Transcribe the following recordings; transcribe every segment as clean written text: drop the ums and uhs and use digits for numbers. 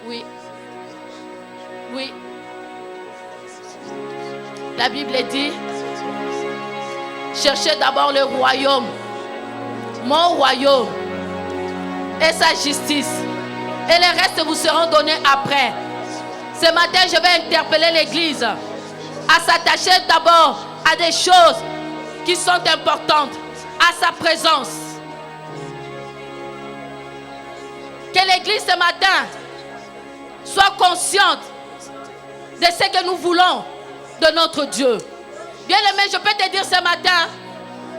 Oui. Oui. La Bible dit, cherchez d'abord le royaume, mon royaume et sa justice. Et les restes vous seront donnés après. Ce matin, je vais interpeller l'Église à s'attacher d'abord à des choses qui sont importantes, à sa présence. Que l'Église ce matin soit consciente de ce que nous voulons de notre Dieu. Bien-aimé, je peux te dire ce matin,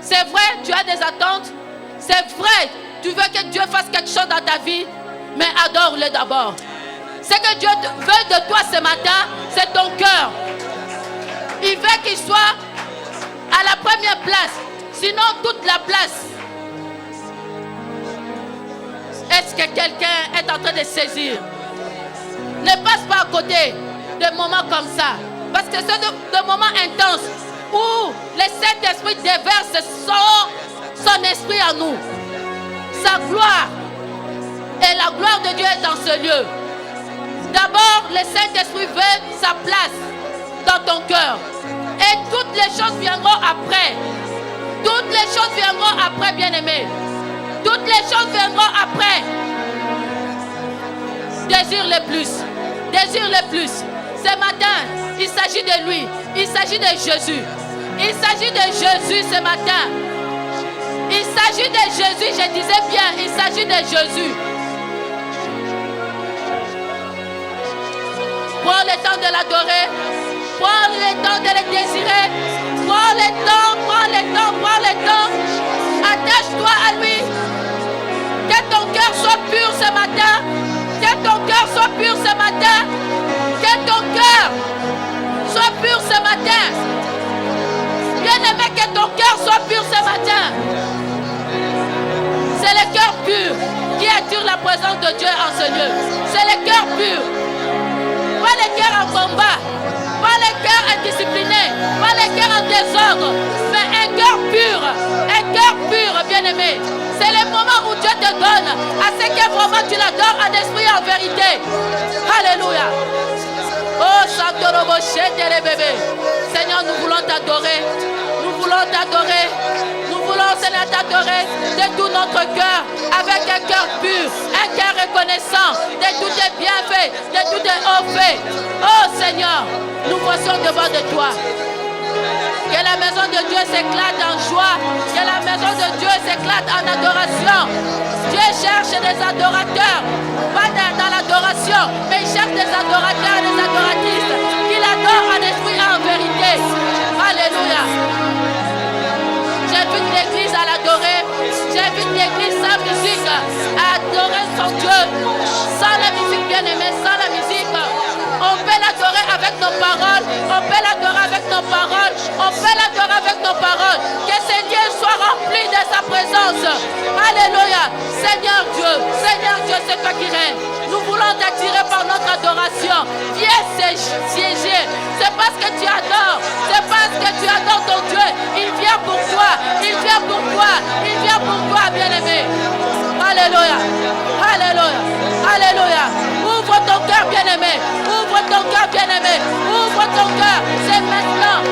c'est vrai, tu as des attentes, c'est vrai, tu veux que Dieu fasse quelque chose dans ta vie, mais adore-le d'abord. Ce que Dieu veut de toi ce matin, c'est ton cœur. Il veut qu'il soit à la première place, sinon toute la place. Est-ce que quelqu'un est en train de saisir? Ne passe pas à côté de moments comme ça. Parce que c'est de moments intenses où le Saint-Esprit déverse son esprit en nous. Sa gloire. Et la gloire de Dieu est dans ce lieu. D'abord, le Saint-Esprit veut sa place dans ton cœur. Et toutes les choses viendront après. Toutes les choses viendront après, bien-aimés. Toutes les choses viendront après. Désire le plus. Désire le plus. Ce matin, il s'agit de lui. Il s'agit de Jésus. Il s'agit de Jésus ce matin. Il s'agit de Jésus, je disais bien, il s'agit de Jésus. Prends le temps de l'adorer. Prends le temps de le désirer. Prends le temps, prends le temps, prends le temps. Attache-toi à lui. Que ton cœur soit pur ce matin. Que ton cœur soit pur ce matin. Que ton cœur soit pur ce matin. Bien-aimé, que ton cœur soit pur ce matin. C'est le cœur pur qui attire la présence de Dieu en ce lieu. C'est le cœur pur. Pas le cœur en combat. Pas le cœur indiscipliné. Pas le cœur en désordre. Mais un cœur pur. Un cœur pur, bien-aimé. C'est le moment où Dieu te donne à ce que vraiment tu l'adores en esprit et en vérité. Alléluia. Oh, Santorobo, chérie bébé. Seigneur, nous voulons t'adorer. Nous voulons t'adorer. Nous voulons, Seigneur, t'adorer de tout notre cœur, avec un cœur pur, un cœur reconnaissant de tous tes bienfaits, de tous tes hauts faits. Oh Seigneur, nous voicions devant de toi. Que la maison de Dieu s'éclate en joie. Que la maison de Dieu s'éclate en adoration. Dieu cherche des adorateurs. Pas dans l'adoration, mais il cherche des adorateurs et des adoratrices qui l'adorent en esprit et en vérité. Alléluia. J'invite l'église à l'adorer. J'invite l'église sans musique à adorer son Dieu. Sans la musique, bien-aimée, sans la musique. On peut l'adorer avec nos paroles. On peut l'adorer avec nos paroles. On peut l'adorer avec nos paroles. Que ce Dieu soit rempli de sa présence. Alléluia. Seigneur Dieu, c'est toi qui règnes. Nous voulons t'attirer par notre adoration. Viens siéger. C'est parce que tu adores. C'est parce que tu adores ton Dieu. Il vient pour toi. Il vient pour toi. Il vient pour toi, bien-aimé. Alléluia. Alléluia. Alléluia. Ouvre ton cœur, bien-aimé. Ouvre ton cœur, bien-aimé. Ouvre ton cœur. C'est maintenant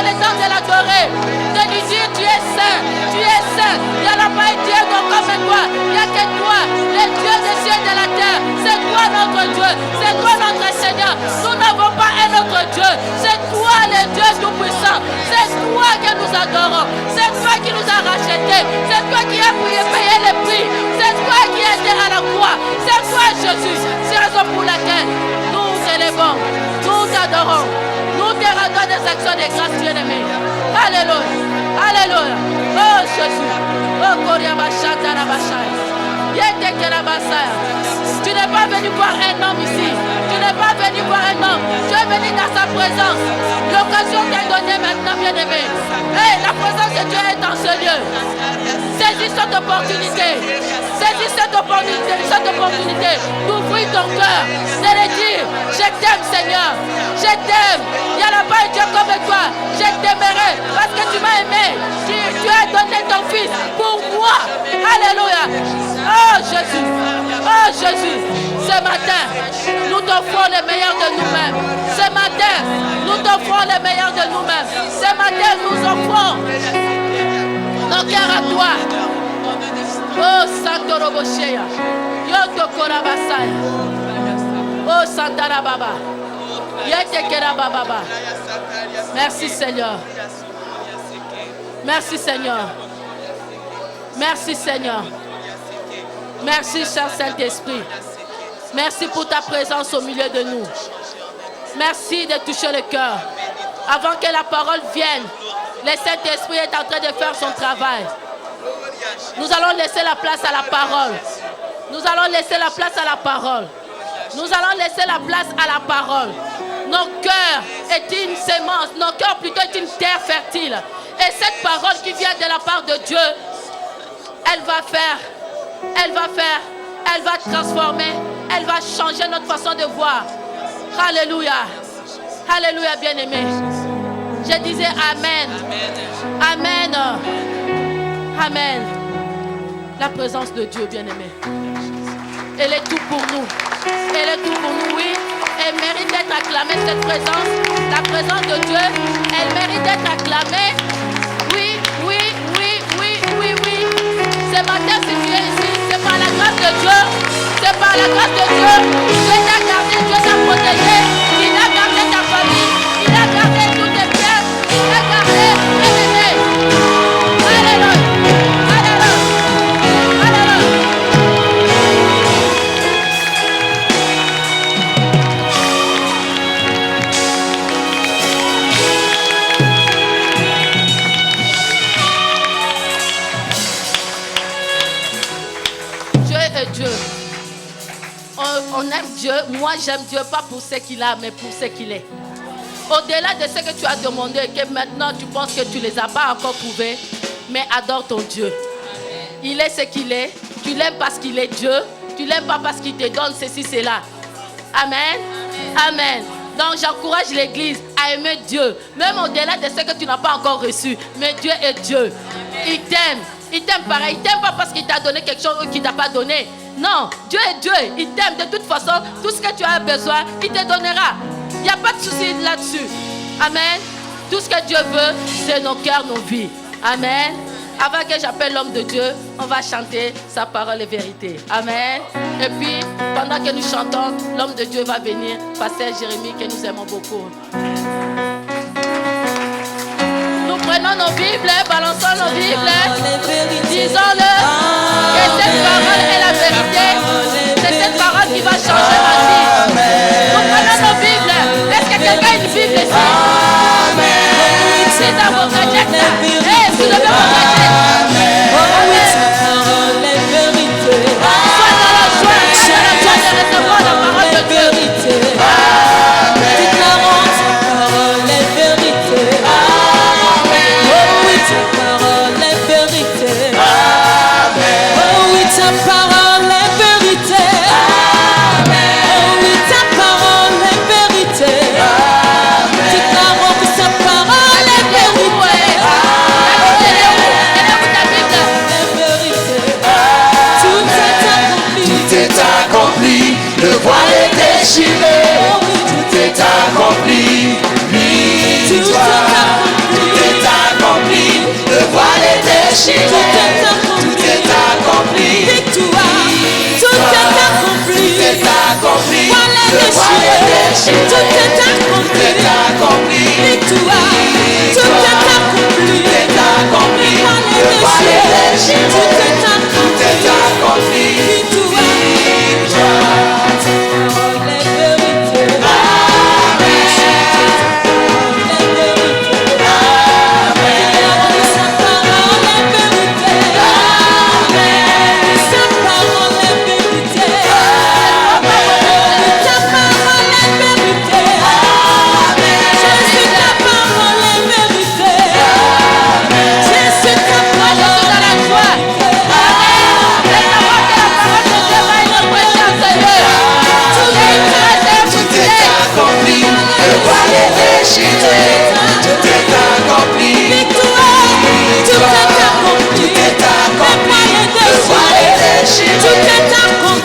le temps de l'adorer. De lui dire, tu es saint. Tu es saint. Il n'y en a pas un Dieu comme toi. Il n'y a que toi, le Dieu des cieux et de la terre. C'est toi notre Dieu. C'est toi notre Seigneur. Nous n'avons pas un autre Dieu. C'est toi le Dieu tout-puissant. C'est toi que nous adorons. C'est toi qui nous as rachetés. C'est toi qui as payé le prix. C'est toi qui es été à la croix. C'est toi Jésus. C'est la raison pour laquelle nous élevons, nous t'adorons. Nous te rendons des actions de grâce, bien-aimé. Alléluia. Alléluia. Oh Jésus. Oh Koriabashata Rabashaya. Tu n'es pas venu voir un homme ici. Tu n'es pas venu voir un homme. Tu es venu dans sa présence. L'occasion t'est donnée maintenant, bien-aimé. Hey, la présence de Dieu est dans ce lieu. Saisis cette opportunité. Saisis cette opportunité d'ouvrir ton cœur. De le dire, je t'aime Seigneur. Je t'aime. Il n'y en a pas un Dieu comme toi. Je t'aimerai parce que tu m'as aimé. Tu as donné ton fils pour moi. Alléluia. Oh Jésus. Oh Jésus. Ce matin, nous t'offrons le meilleur de nous-mêmes. Ce matin, nous t'offrons le meilleur de nous-mêmes. Ce matin, nous offrons nos cœurs à toi. Oh, Santo Roboshea. Yoto Korabasaya. Oh, Santara Baba. Yetekera Baba. Merci, Seigneur. Merci, Seigneur. Merci, Seigneur. Merci, cher Saint-Esprit. Merci pour ta présence au milieu de nous. Merci de toucher le cœur. Avant que la parole vienne, le Saint-Esprit est en train de faire son travail. Nous allons laisser la place à la parole. Nous allons laisser la place à la parole. Nous allons laisser la place à la parole. Nos cœurs est une sémence. Nos cœurs plutôt est une terre fertile. Et cette parole qui vient de la part de Dieu, elle va transformer, elle va changer notre façon de voir. Alléluia. Alléluia, bien-aimé. Je disais Amen. Amen. Amen. La présence de Dieu, bien-aimé. Elle est tout pour nous. Elle est tout pour nous, oui. Elle mérite d'être acclamée, cette présence. La présence de Dieu, elle mérite d'être acclamée. Oui, oui, oui, oui, oui, oui. Ce matin, si tu es ici, c'est par la grâce de Dieu. C'est par la grâce de Dieu. Dieu t'a gardé, Dieu t'a protégé. Il a gardé ta famille. Il a gardé tous tes biens. Il a gardé tes bébés. Alléluia. Alléluia. Alléluia. Dieu est Dieu. On aime Dieu. Moi, j'aime Dieu pas pour ce qu'il a, mais pour ce qu'il est. Au-delà de ce que tu as demandé et que maintenant tu penses que tu ne les as pas encore trouvés, mais adore ton Dieu. Il est ce qu'il est. Tu l'aimes parce qu'il est Dieu. Tu l'aimes pas parce qu'il te donne ceci, cela. Amen. Amen. Donc j'encourage l'église à aimer Dieu, même au-delà de ce que tu n'as pas encore reçu. Mais Dieu est Dieu. Il t'aime. Il t'aime pareil. Il t'aime pas parce qu'il t'a donné quelque chose ou qu'il t'a pas donné. Non, Dieu est Dieu. Il t'aime de toute façon. Tout ce que tu as besoin, il te donnera. Il n'y a pas de souci là-dessus. Amen. Tout ce que Dieu veut, c'est nos cœurs, nos vies. Amen. Avant que j'appelle l'homme de Dieu, on va chanter sa parole et vérité. Amen. Et puis, pendant que nous chantons, l'homme de Dieu va venir, Pasteur Jérémie, que nous aimons beaucoup. Nous prenons nos Bibles, balançons nos Bibles, disons-le, que cette parole est la vérité. C'est cette parole qui va changer ma vie. Nous prenons nos Bibles. Est-ce que quelqu'un a une Bible ici? C'est dans votre tête. Vous devez votre tête. Sois dans la joie de recevoir la parole de Dieu. Le voile est déchiré, tout est accompli, victoire. Tout est accompli, le voile est déchiré, tout est accompli, victoire. Tout est accompli, le voile est déchiré, tout est accompli, victoire. Tout est accompli, le voile est déchiré, tout est accompli, victoire. Tout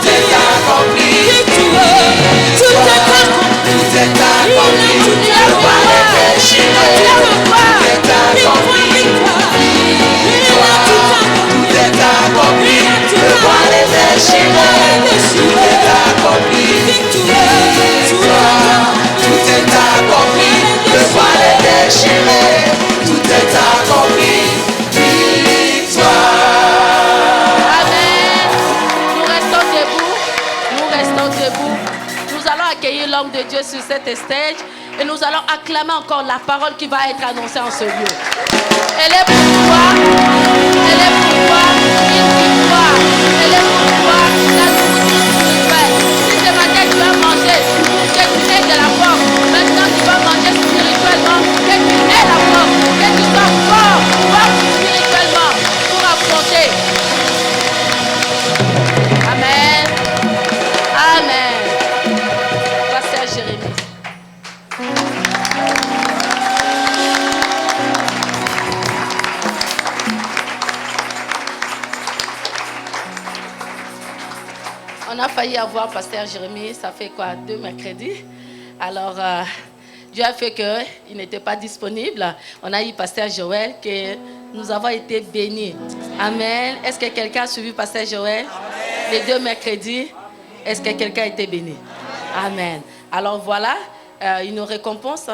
est accompli. restons debout. Nous allons accueillir l'homme de Dieu sur cette stage et nous allons acclamer encore la parole qui va être annoncée en ce lieu. Elle est pour toi, elle est pour toi, une victoire, elle est pour toi, la nourriture spirituelle. Si ce matin tu as mangé pour que tu aies de la force, maintenant tu vas manger spirituellement, que tu aies la force, que tu sois fort spirituellement pour affronter. Amen. Amen. Pasteur Jérémie. On a failli avoir Pasteur Jérémie, ça fait quoi, 2 mercredis. Alors, Dieu a fait qu'il n'était pas disponible. On a eu Pasteur Joël, que nous avons été bénis. Amen. Est-ce que quelqu'un a suivi Pasteur Joël? Amen. Les 2 mercredis, est-ce que quelqu'un a été béni? Amen. Alors voilà, une récompense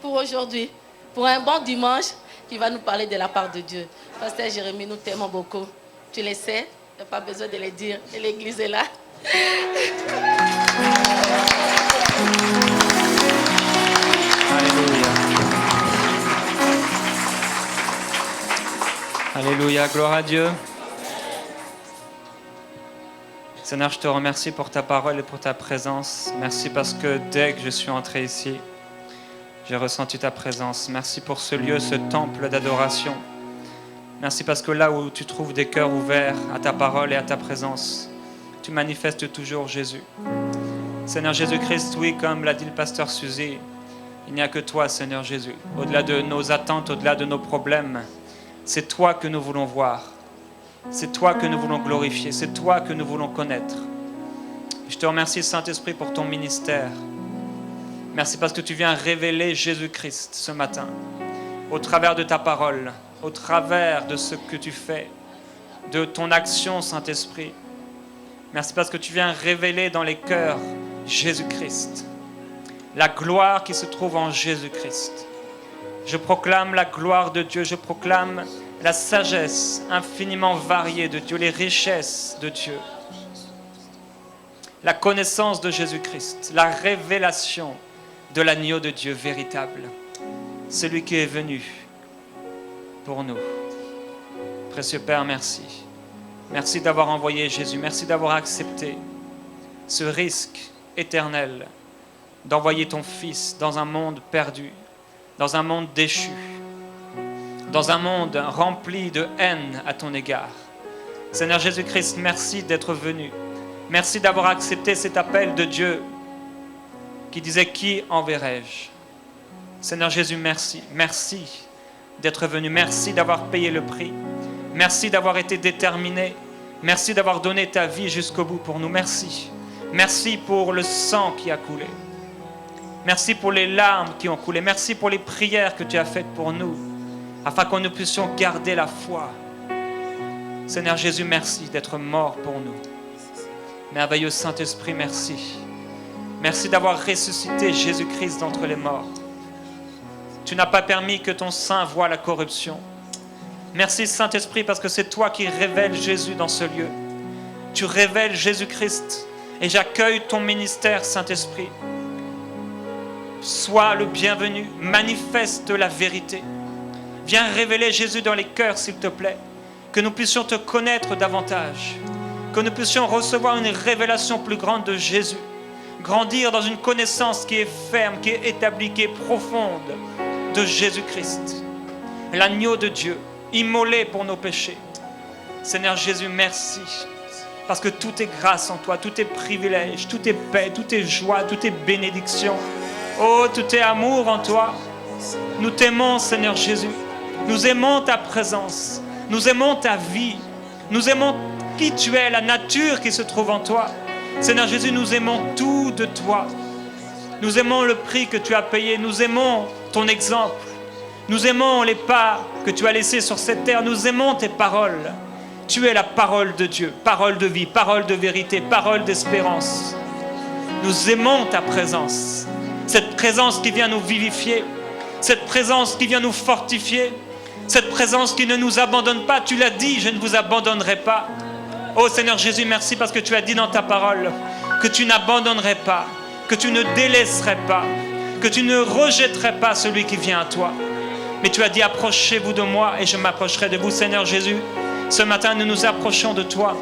pour aujourd'hui, pour un bon dimanche qui va nous parler de la part de Dieu. Pasteur Jérémie, nous t'aimons beaucoup. Tu le sais, il n'y a pas besoin de le dire. Et l'église est là. Alléluia. Alléluia, gloire à Dieu. Seigneur, je te remercie pour ta parole et pour ta présence. Merci parce que dès que je suis entré ici, j'ai ressenti ta présence. Merci pour ce lieu, ce temple d'adoration. Merci parce que là où tu trouves des cœurs ouverts à ta parole et à ta présence, tu manifestes toujours Jésus. Seigneur Jésus-Christ, oui, comme l'a dit le pasteur Suzy, il n'y a que toi, Seigneur Jésus. Au-delà de nos attentes, au-delà de nos problèmes, c'est toi que nous voulons voir. C'est toi que nous voulons glorifier. C'est toi que nous voulons connaître. Je te remercie, Saint-Esprit, pour ton ministère. Merci parce que tu viens révéler Jésus-Christ ce matin, au travers de ta parole, au travers de ce que tu fais, de ton action, Saint-Esprit. Merci parce que tu viens révéler dans les cœurs Jésus-Christ, la gloire qui se trouve en Jésus-Christ. Je proclame la gloire de Dieu, je proclame la sagesse infiniment variée de Dieu, les richesses de Dieu, la connaissance de Jésus-Christ, la révélation de l'agneau de Dieu véritable, celui qui est venu pour nous. Précieux Père, merci. Merci d'avoir envoyé Jésus, merci d'avoir accepté ce risque éternel d'envoyer ton Fils dans un monde perdu, dans un monde déchu, dans un monde rempli de haine à ton égard. Seigneur Jésus-Christ, merci d'être venu. Merci d'avoir accepté cet appel de Dieu qui disait « Qui enverrai-je » Seigneur Jésus, merci. Merci d'être venu. Merci d'avoir payé le prix. Merci d'avoir été déterminé. Merci d'avoir donné ta vie jusqu'au bout pour nous. Merci. Merci pour le sang qui a coulé. Merci pour les larmes qui ont coulé. Merci pour les prières que tu as faites pour nous, afin que nous puissions garder la foi. Seigneur Jésus, merci d'être mort pour nous. Merveilleux Saint-Esprit, merci. Merci d'avoir ressuscité Jésus-Christ d'entre les morts. Tu n'as pas permis que ton sein voie la corruption. Merci Saint-Esprit parce que c'est toi qui révèles Jésus dans ce lieu. Tu révèles Jésus-Christ et j'accueille ton ministère, Saint-Esprit. Sois le bienvenu, manifeste la vérité. Viens révéler Jésus dans les cœurs, s'il te plaît. Que nous puissions te connaître davantage. Que nous puissions recevoir une révélation plus grande de Jésus. Grandir dans une connaissance qui est ferme, qui est établie, qui est profonde de Jésus-Christ. L'agneau de Dieu, immolé pour nos péchés. Seigneur Jésus, merci. Parce que tout est grâce en toi, tout est privilège, tout est paix, tout est joie, tout est bénédiction. Oh, tout est amour en toi. Nous t'aimons, Seigneur Jésus. Nous aimons ta présence. Nous aimons ta vie. Nous aimons qui tu es, la nature qui se trouve en toi. Seigneur Jésus, nous aimons tout de toi. Nous aimons le prix que tu as payé. Nous aimons ton exemple. Nous aimons les pas que tu as laissés sur cette terre. Nous aimons tes paroles. Tu es la parole de Dieu, parole de vie, parole de vérité, parole d'espérance. Nous aimons ta présence. Cette présence qui vient nous vivifier. Cette présence qui vient nous fortifier. Cette présence qui ne nous abandonne pas. Tu l'as dit, je ne vous abandonnerai pas. Oh Seigneur Jésus, merci parce que tu as dit dans ta parole que tu n'abandonnerais pas, que tu ne délaisserais pas, que tu ne rejetterais pas celui qui vient à toi. Mais tu as dit, approchez-vous de moi et je m'approcherai de vous. Seigneur Jésus, ce matin, nous nous approchons de toi.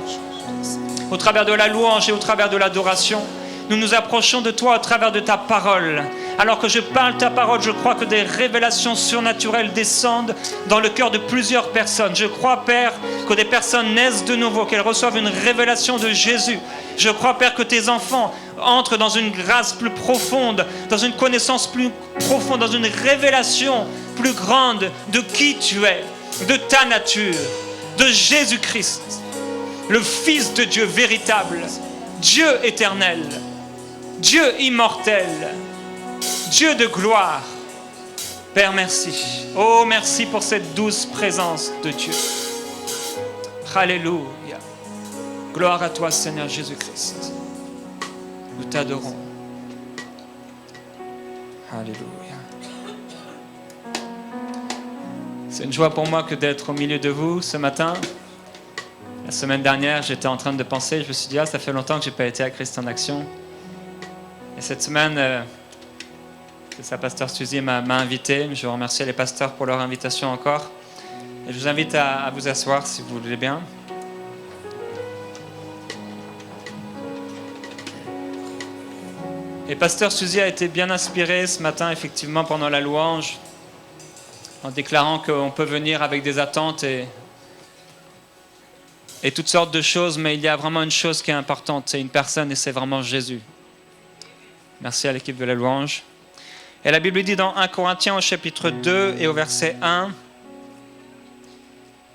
Au travers de la louange et au travers de l'adoration, nous nous approchons de toi au travers de ta parole. Alors que je parle ta parole, je crois que des révélations surnaturelles descendent dans le cœur de plusieurs personnes. Je crois, Père, que des personnes naissent de nouveau, qu'elles reçoivent une révélation de Jésus. Je crois, Père, que tes enfants entrent dans une grâce plus profonde, dans une connaissance plus profonde, dans une révélation plus grande de qui tu es, de ta nature, de Jésus-Christ, le Fils de Dieu véritable, Dieu éternel, Dieu immortel, Dieu de gloire. Père, merci. Oh, merci pour cette douce présence de Dieu. Alléluia. Gloire à toi, Seigneur Jésus-Christ. Nous t'adorons. Alléluia. C'est une joie pour moi que d'être au milieu de vous ce matin. La semaine dernière, j'étais en train de penser, je me suis dit, ça fait longtemps que je n'ai pas été à Christ en Action. Et cette semaine, c'est ça, pasteur Suzy m'a invité. Je remercie les pasteurs pour leur invitation encore. Et je vous invite à vous asseoir si vous voulez bien. Et pasteur Suzy a été bien inspiré ce matin, effectivement, pendant la louange, en déclarant qu'on peut venir avec des attentes et toutes sortes de choses, mais il y a vraiment une chose qui est importante, c'est une personne et c'est vraiment Jésus. Merci à l'équipe de la louange. Et la Bible dit dans 1 Corinthiens au chapitre 2 et au verset 1,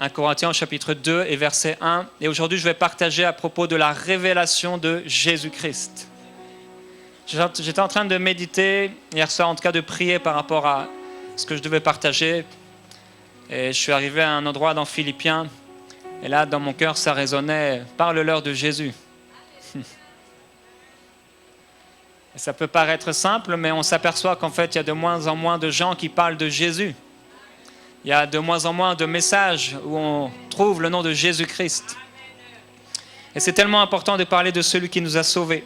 1 Corinthiens au chapitre 2 et verset 1, et aujourd'hui je vais partager à propos de la révélation de Jésus-Christ. J'étais en train de méditer hier soir, en tout cas de prier par rapport à ce que je devais partager. Et je suis arrivé à un endroit dans Philippiens. Et là, dans mon cœur, ça résonnait « Parle-leur de Jésus ». Et ça peut paraître simple, mais on s'aperçoit qu'en fait, il y a de moins en moins de gens qui parlent de Jésus. Il y a de moins en moins de messages où on trouve le nom de Jésus-Christ. Et c'est tellement important de parler de celui qui nous a sauvés.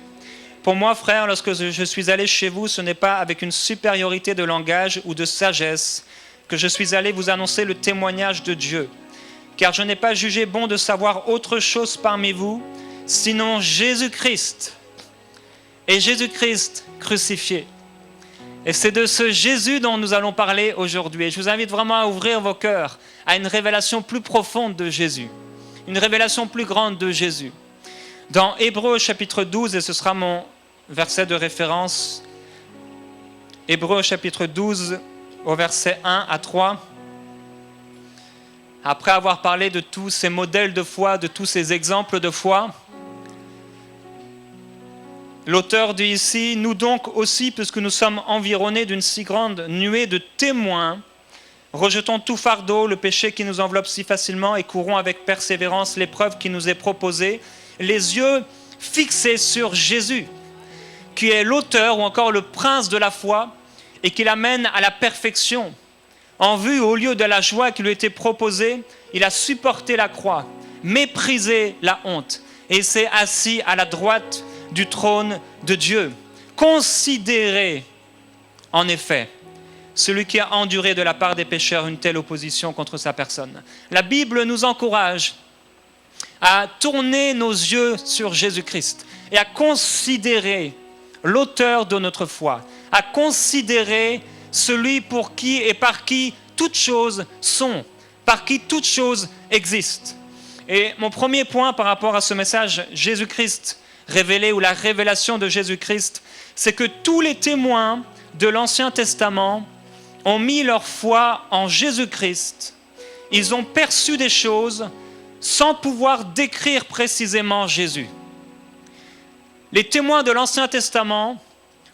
Pour moi, frère, lorsque je suis allé chez vous, ce n'est pas avec une supériorité de langage ou de sagesse que je suis allé vous annoncer le témoignage de Dieu. Car je n'ai pas jugé bon de savoir autre chose parmi vous, sinon Jésus-Christ. Et Jésus-Christ crucifié. Et c'est de ce Jésus dont nous allons parler aujourd'hui. Et je vous invite vraiment à ouvrir vos cœurs à une révélation plus profonde de Jésus. Une révélation plus grande de Jésus. Dans Hébreux chapitre 12, et ce sera mon verset de référence, Hébreux chapitre 12, au verset 1 à 3, après avoir parlé de tous ces modèles de foi, de tous ces exemples de foi, l'auteur dit ici, « Nous donc aussi, puisque nous sommes environnés d'une si grande nuée de témoins, rejetons tout fardeau, le péché qui nous enveloppe si facilement et courons avec persévérance l'épreuve qui nous est proposée, les yeux fixés sur Jésus, qui est l'auteur ou encore le prince de la foi et qui l'amène à la perfection. En vue, au lieu de la joie qui lui était proposée, il a supporté la croix, méprisé la honte et s'est assis à la droite du trône de Dieu. Considérez, en effet, celui qui a enduré de la part des pécheurs une telle opposition contre sa personne. La Bible nous encourage à tourner nos yeux sur Jésus-Christ et à considérer l'auteur de notre foi, à considérer celui pour qui et par qui toutes choses sont, par qui toutes choses existent. Et mon premier point par rapport à ce message, Jésus-Christ révélé ou la révélation de Jésus-Christ, c'est que tous les témoins de l'Ancien Testament ont mis leur foi en Jésus-Christ. Ils ont perçu des choses sans pouvoir décrire précisément Jésus. Les témoins de l'Ancien Testament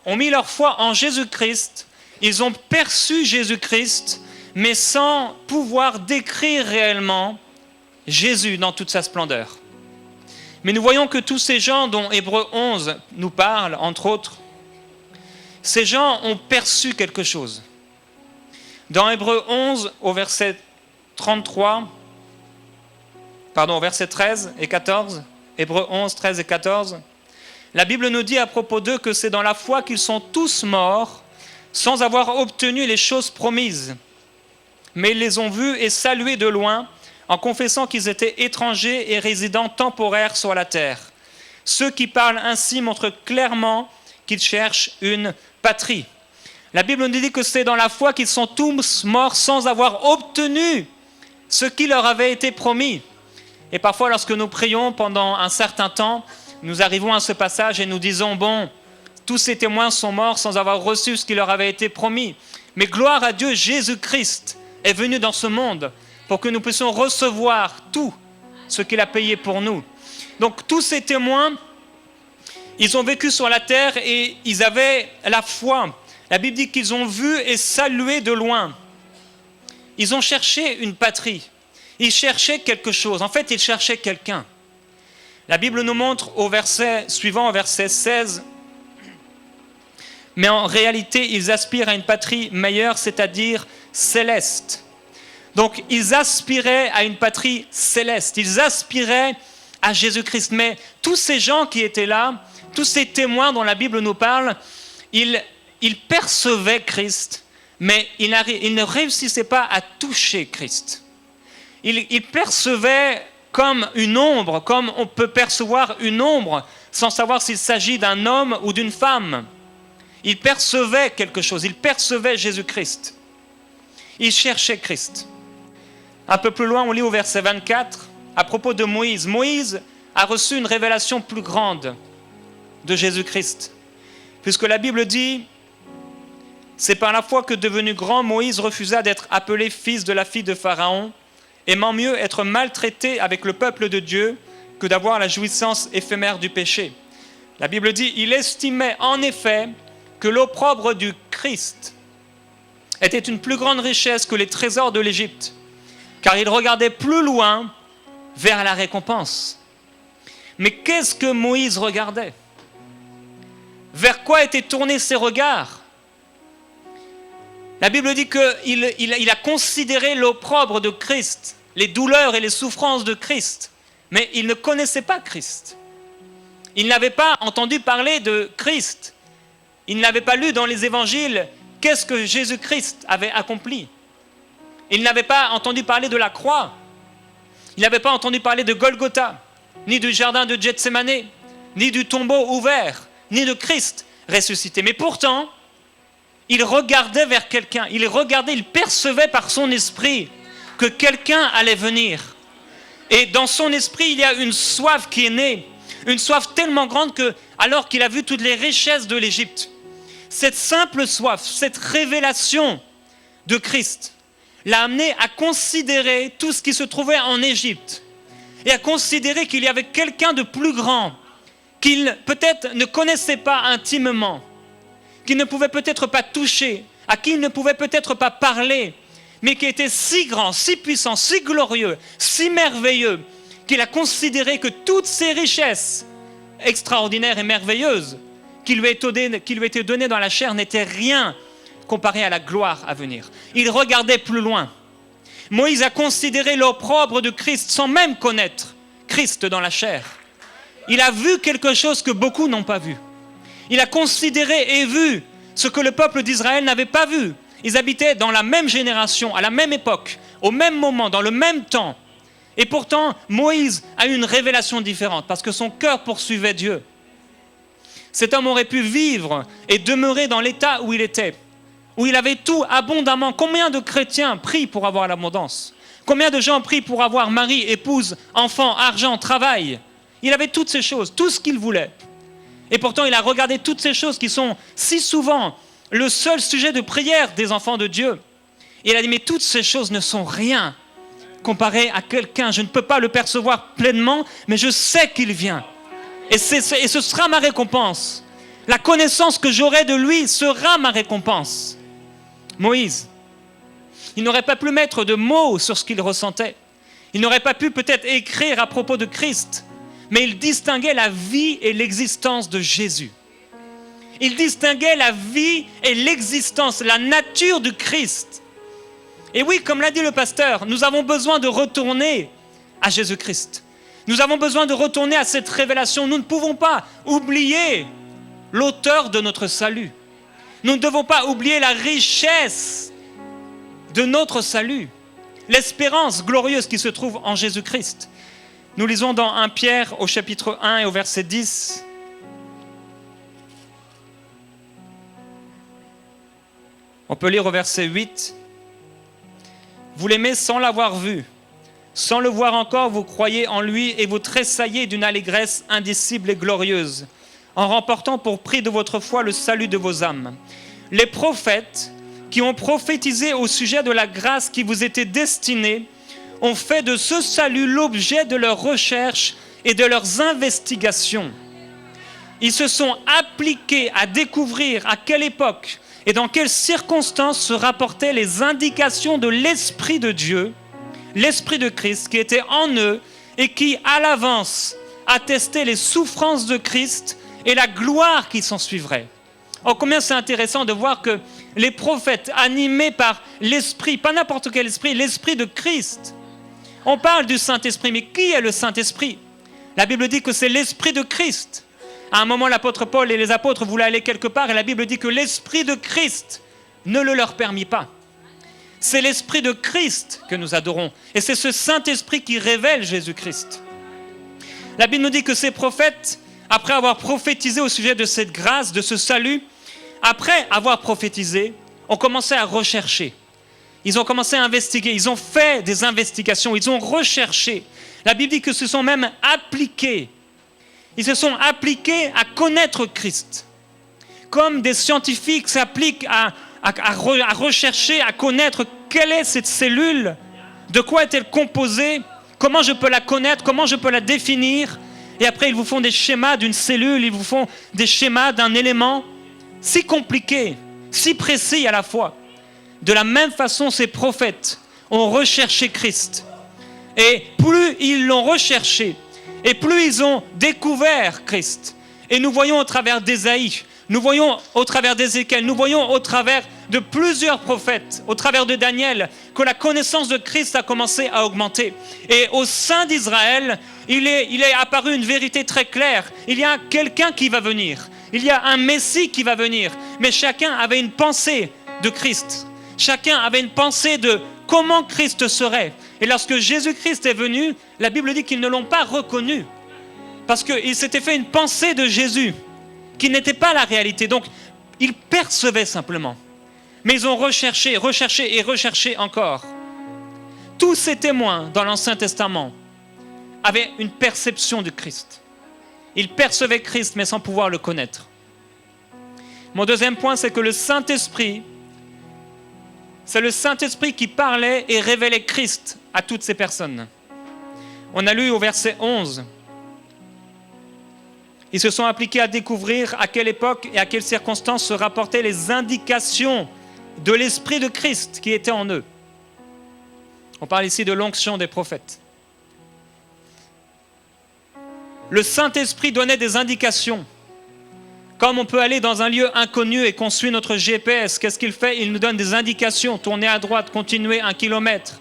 ont mis leur foi en Jésus-Christ, ils ont perçu Jésus-Christ, mais sans pouvoir décrire réellement Jésus dans toute sa splendeur. Mais nous voyons que tous ces gens dont Hébreux 11 nous parle, entre autres, ces gens ont perçu quelque chose. Dans Hébreux 11, au verset 13 et 14, Hébreux 11, 13 et 14. La Bible nous dit à propos d'eux que c'est dans la foi qu'ils sont tous morts sans avoir obtenu les choses promises. Mais ils les ont vus et salués de loin en confessant qu'ils étaient étrangers et résidents temporaires sur la terre. Ceux qui parlent ainsi montrent clairement qu'ils cherchent une patrie. La Bible nous dit que c'est dans la foi qu'ils sont tous morts sans avoir obtenu ce qui leur avait été promis. Et parfois, lorsque nous prions pendant un certain temps, nous arrivons à ce passage et nous disons, bon, tous ces témoins sont morts sans avoir reçu ce qui leur avait été promis. Mais gloire à Dieu, Jésus-Christ est venu dans ce monde pour que nous puissions recevoir tout ce qu'il a payé pour nous. Donc tous ces témoins, ils ont vécu sur la terre et ils avaient la foi. La Bible dit qu'ils ont vu et salué de loin. Ils ont cherché une patrie. Ils cherchaient quelque chose. En fait, ils cherchaient quelqu'un. La Bible nous montre au verset suivant, au verset 16, mais en réalité, ils aspirent à une patrie meilleure, c'est-à-dire céleste. Donc, ils aspiraient à une patrie céleste. Ils aspiraient à Jésus-Christ. Mais tous ces gens qui étaient là, tous ces témoins dont la Bible nous parle, ils percevaient Christ, mais ils ne réussissaient pas à toucher Christ. Ils percevaient comme une ombre, comme on peut percevoir une ombre, sans savoir s'il s'agit d'un homme ou d'une femme. Ils percevaient quelque chose, ils percevaient Jésus-Christ. Ils cherchaient Christ. Un peu plus loin, on lit au verset 24, à propos de Moïse. Moïse a reçu une révélation plus grande de Jésus-Christ. Puisque la Bible dit, c'est par la foi que devenu grand, Moïse refusa d'être appelé fils de la fille de Pharaon, aimant mieux être maltraité avec le peuple de Dieu que d'avoir la jouissance éphémère du péché. La Bible dit, il estimait en effet que l'opprobre du Christ était une plus grande richesse que les trésors de l'Égypte, car il regardait plus loin vers la récompense. Mais qu'est-ce que Moïse regardait? Vers quoi étaient tournés ses regards? La Bible dit qu'il a considéré l'opprobre de Christ, les douleurs et les souffrances de Christ, mais il ne connaissait pas Christ. Il n'avait pas entendu parler de Christ. Il n'avait pas lu dans les évangiles qu'est-ce que Jésus-Christ avait accompli. Il n'avait pas entendu parler de la croix. Il n'avait pas entendu parler de Golgotha, ni du jardin de Gethsémane, ni du tombeau ouvert, ni de Christ ressuscité. Mais pourtant, il regardait vers quelqu'un. Il percevait par son esprit que quelqu'un allait venir. Et dans son esprit, il y a une soif qui est née. Une soif tellement grande que, alors qu'il a vu toutes les richesses de l'Égypte, cette simple soif, cette révélation de Christ l'a amené à considérer tout ce qui se trouvait en Égypte et à considérer qu'il y avait quelqu'un de plus grand qu'il peut-être ne connaissait pas intimement, qu'il ne pouvait peut-être pas toucher, à qui il ne pouvait peut-être pas parler, mais qui était si grand, si puissant, si glorieux, si merveilleux, qu'il a considéré que toutes ces richesses extraordinaires et merveilleuses qui lui étaient données dans la chair n'étaient rien comparé à la gloire à venir. Il regardait plus loin. Moïse a considéré l'opprobre de Christ sans même connaître Christ dans la chair. Il a vu quelque chose que beaucoup n'ont pas vu. Il a considéré et vu ce que le peuple d'Israël n'avait pas vu. Ils habitaient dans la même génération, à la même époque, au même moment, dans le même temps. Et pourtant, Moïse a eu une révélation différente parce que son cœur poursuivait Dieu. Cet homme aurait pu vivre et demeurer dans l'état où il était, où il avait tout abondamment. Combien de chrétiens prient pour avoir l'abondance? Combien de gens prient pour avoir mari, épouse, enfants, argent, travail? Il avait toutes ces choses, tout ce qu'il voulait. Et pourtant, il a regardé toutes ces choses qui sont si souvent le seul sujet de prière des enfants de Dieu. Et il a dit, mais toutes ces choses ne sont rien comparé à quelqu'un. Je ne peux pas le percevoir pleinement, mais je sais qu'il vient. Et ce sera ma récompense. La connaissance que j'aurai de lui sera ma récompense. Moïse, il n'aurait pas pu mettre de mots sur ce qu'il ressentait. Il n'aurait pas pu peut-être écrire à propos de Christ, mais il distinguait la vie et l'existence de Jésus. Il distinguait la vie et l'existence, la nature du Christ. Et oui, comme l'a dit le pasteur, nous avons besoin de retourner à Jésus-Christ. Nous avons besoin de retourner à cette révélation. Nous ne pouvons pas oublier l'auteur de notre salut. Nous ne devons pas oublier la richesse de notre salut, l'espérance glorieuse qui se trouve en Jésus-Christ. Nous lisons dans 1 Pierre au chapitre 1 et au verset 10. On peut lire au verset 8. Vous l'aimez sans l'avoir vu. Sans le voir encore, vous croyez en lui et vous tressaillez d'une allégresse indicible et glorieuse, en remportant pour prix de votre foi le salut de vos âmes. Les prophètes qui ont prophétisé au sujet de la grâce qui vous était destinée ont fait de ce salut l'objet de leurs recherches et de leurs investigations. Ils se sont appliqués à découvrir à quelle époque et dans quelles circonstances se rapportaient les indications de l'Esprit de Dieu, l'Esprit de Christ qui était en eux et qui, à l'avance, attestait les souffrances de Christ et la gloire qui s'en suivrait. Oh, combien c'est intéressant de voir que les prophètes, animés par l'Esprit, pas n'importe quel esprit, l'Esprit de Christ. On parle du Saint-Esprit, mais qui est le Saint-Esprit? La Bible dit que c'est l'Esprit de Christ. À un moment, l'apôtre Paul et les apôtres voulaient aller quelque part et la Bible dit que l'Esprit de Christ ne le leur permit pas. C'est l'Esprit de Christ que nous adorons. Et c'est ce Saint-Esprit qui révèle Jésus-Christ. La Bible nous dit que ces prophètes, après avoir prophétisé au sujet de cette grâce, de ce salut, après avoir prophétisé, ont commencé à rechercher. Ils ont commencé à investiguer. Ils ont fait des investigations. Ils ont recherché. La Bible dit que se sont même appliqués. Ils se sont appliqués à connaître Christ. Comme des scientifiques s'appliquent à rechercher, à connaître quelle est cette cellule, de quoi est-elle composée, comment je peux la connaître, comment je peux la définir. Et après, ils vous font des schémas d'une cellule, ils vous font des schémas d'un élément si compliqué, si précis à la fois. De la même façon, ces prophètes ont recherché Christ. Et plus ils l'ont recherché, et plus ils ont découvert Christ. Et nous voyons au travers d'Ésaïe, nous voyons au travers d'Ézéchiel, nous voyons au travers de plusieurs prophètes, au travers de Daniel, que la connaissance de Christ a commencé à augmenter. Et au sein d'Israël, il est apparu une vérité très claire. Il y a quelqu'un qui va venir. Il y a un Messie qui va venir. Mais chacun avait une pensée de Christ. Chacun avait une pensée de comment Christ serait. Et lorsque Jésus-Christ est venu, la Bible dit qu'ils ne l'ont pas reconnu. Parce qu'ils s'étaient fait une pensée de Jésus qui n'était pas la réalité. Donc, ils percevaient simplement. Mais ils ont recherché, recherché et recherché encore. Tous ces témoins dans l'Ancien Testament avaient une perception de Christ. Ils percevaient Christ, mais sans pouvoir le connaître. Mon deuxième point, c'est que le Saint-Esprit, c'est le Saint-Esprit qui parlait et révélait Christ à toutes ces personnes. On a lu au verset 11. Ils se sont appliqués à découvrir à quelle époque et à quelles circonstances se rapportaient les indications de l'Esprit de Christ qui était en eux. On parle ici de l'onction des prophètes. Le Saint-Esprit donnait des indications. Comme on peut aller dans un lieu inconnu et qu'on suit notre GPS, qu'est-ce qu'il fait? Il nous donne des indications. Tournez à droite, continuez 1 kilomètre.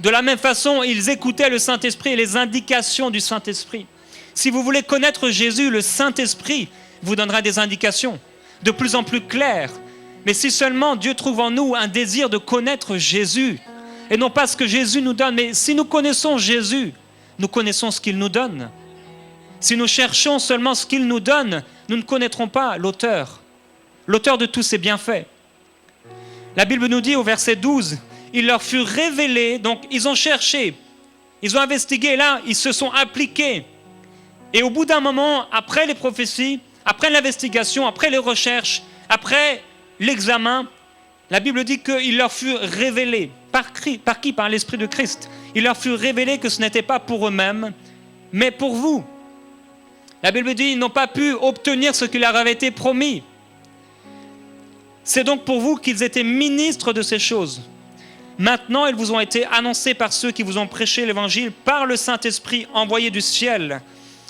De la même façon, ils écoutaient le Saint-Esprit et les indications du Saint-Esprit. Si vous voulez connaître Jésus, le Saint-Esprit vous donnera des indications de plus en plus claires. Mais si seulement Dieu trouve en nous un désir de connaître Jésus, et non pas ce que Jésus nous donne, mais si nous connaissons Jésus, nous connaissons ce qu'il nous donne. Si nous cherchons seulement ce qu'il nous donne, nous ne connaîtrons pas l'auteur de tous ses bienfaits. La Bible nous dit au verset 12, il leur fut révélé, donc ils ont cherché, ils ont investigué, là ils se sont appliqués. Et au bout d'un moment, après les prophéties, après l'investigation, après les recherches, après l'examen, la Bible dit qu'il leur fut révélé. Par qui? Par l'Esprit de Christ. Il leur fut révélé que ce n'était pas pour eux-mêmes, mais pour vous. La Bible dit qu'ils n'ont pas pu obtenir ce qui leur avait été promis. C'est donc pour vous qu'ils étaient ministres de ces choses. Maintenant, ils vous ont été annoncés par ceux qui vous ont prêché l'évangile par le Saint-Esprit envoyé du ciel.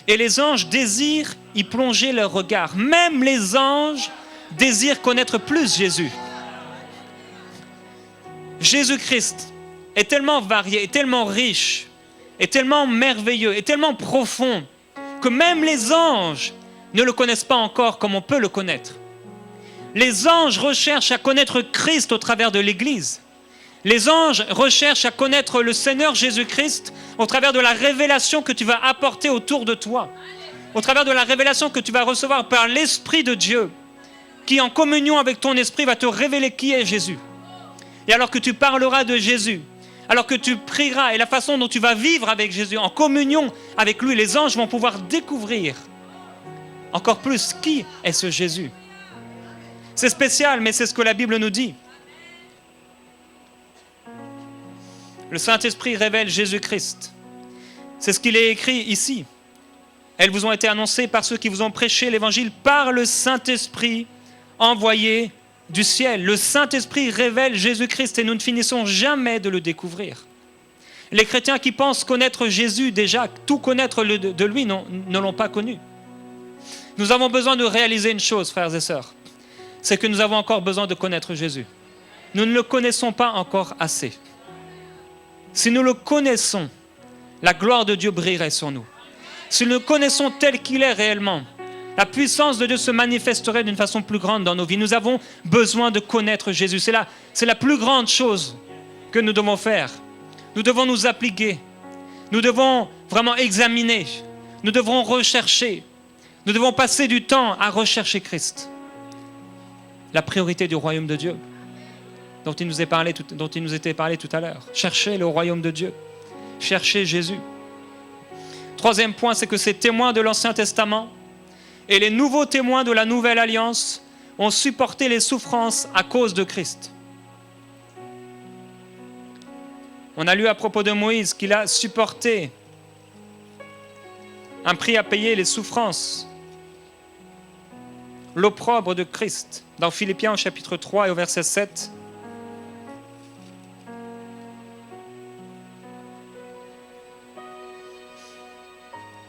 Et les anges désirent y plonger leur regard. Même les anges désirent connaître plus Jésus. Jésus-Christ est tellement varié, est tellement riche, est tellement merveilleux, est tellement profond, que même les anges ne le connaissent pas encore comme on peut le connaître. Les anges recherchent à connaître Christ au travers de l'Église. Les anges recherchent à connaître le Seigneur Jésus-Christ au travers de la révélation que tu vas apporter autour de toi, au travers de la révélation que tu vas recevoir par l'Esprit de Dieu, qui en communion avec ton esprit va te révéler qui est Jésus. Et alors que tu parleras de Jésus, alors que tu prieras et la façon dont tu vas vivre avec Jésus, en communion avec lui, les anges vont pouvoir découvrir encore plus qui est ce Jésus. C'est spécial, mais c'est ce que la Bible nous dit. Le Saint-Esprit révèle Jésus-Christ. C'est ce qu'il est écrit ici. Elles vous ont été annoncées par ceux qui vous ont prêché l'Évangile par le Saint-Esprit envoyé du ciel. Le Saint-Esprit révèle Jésus-Christ et nous ne finissons jamais de le découvrir. Les chrétiens qui pensent connaître Jésus déjà, tout connaître de lui, ne l'ont pas connu. Nous avons besoin de réaliser une chose, frères et sœurs. C'est que nous avons encore besoin de connaître Jésus. Nous ne le connaissons pas encore assez. Si nous le connaissons, la gloire de Dieu brillerait sur nous. Si nous le connaissons tel qu'il est réellement, la puissance de Dieu se manifesterait d'une façon plus grande dans nos vies. Nous avons besoin de connaître Jésus. C'est la plus grande chose que nous devons faire. Nous devons nous appliquer. Nous devons vraiment examiner. Nous devons rechercher. Nous devons passer du temps à rechercher Christ. La priorité du royaume de Dieu, dont il nous était parlé tout à l'heure. Cherchez le royaume de Dieu. Cherchez Jésus. Troisième point, c'est que ces témoins de l'Ancien Testament et les nouveaux témoins de la Nouvelle Alliance ont supporté les souffrances à cause de Christ. On a lu à propos de Moïse qu'il a supporté un prix à payer, les souffrances, l'opprobre de Christ. Dans Philippiens au chapitre 3 et au verset 7,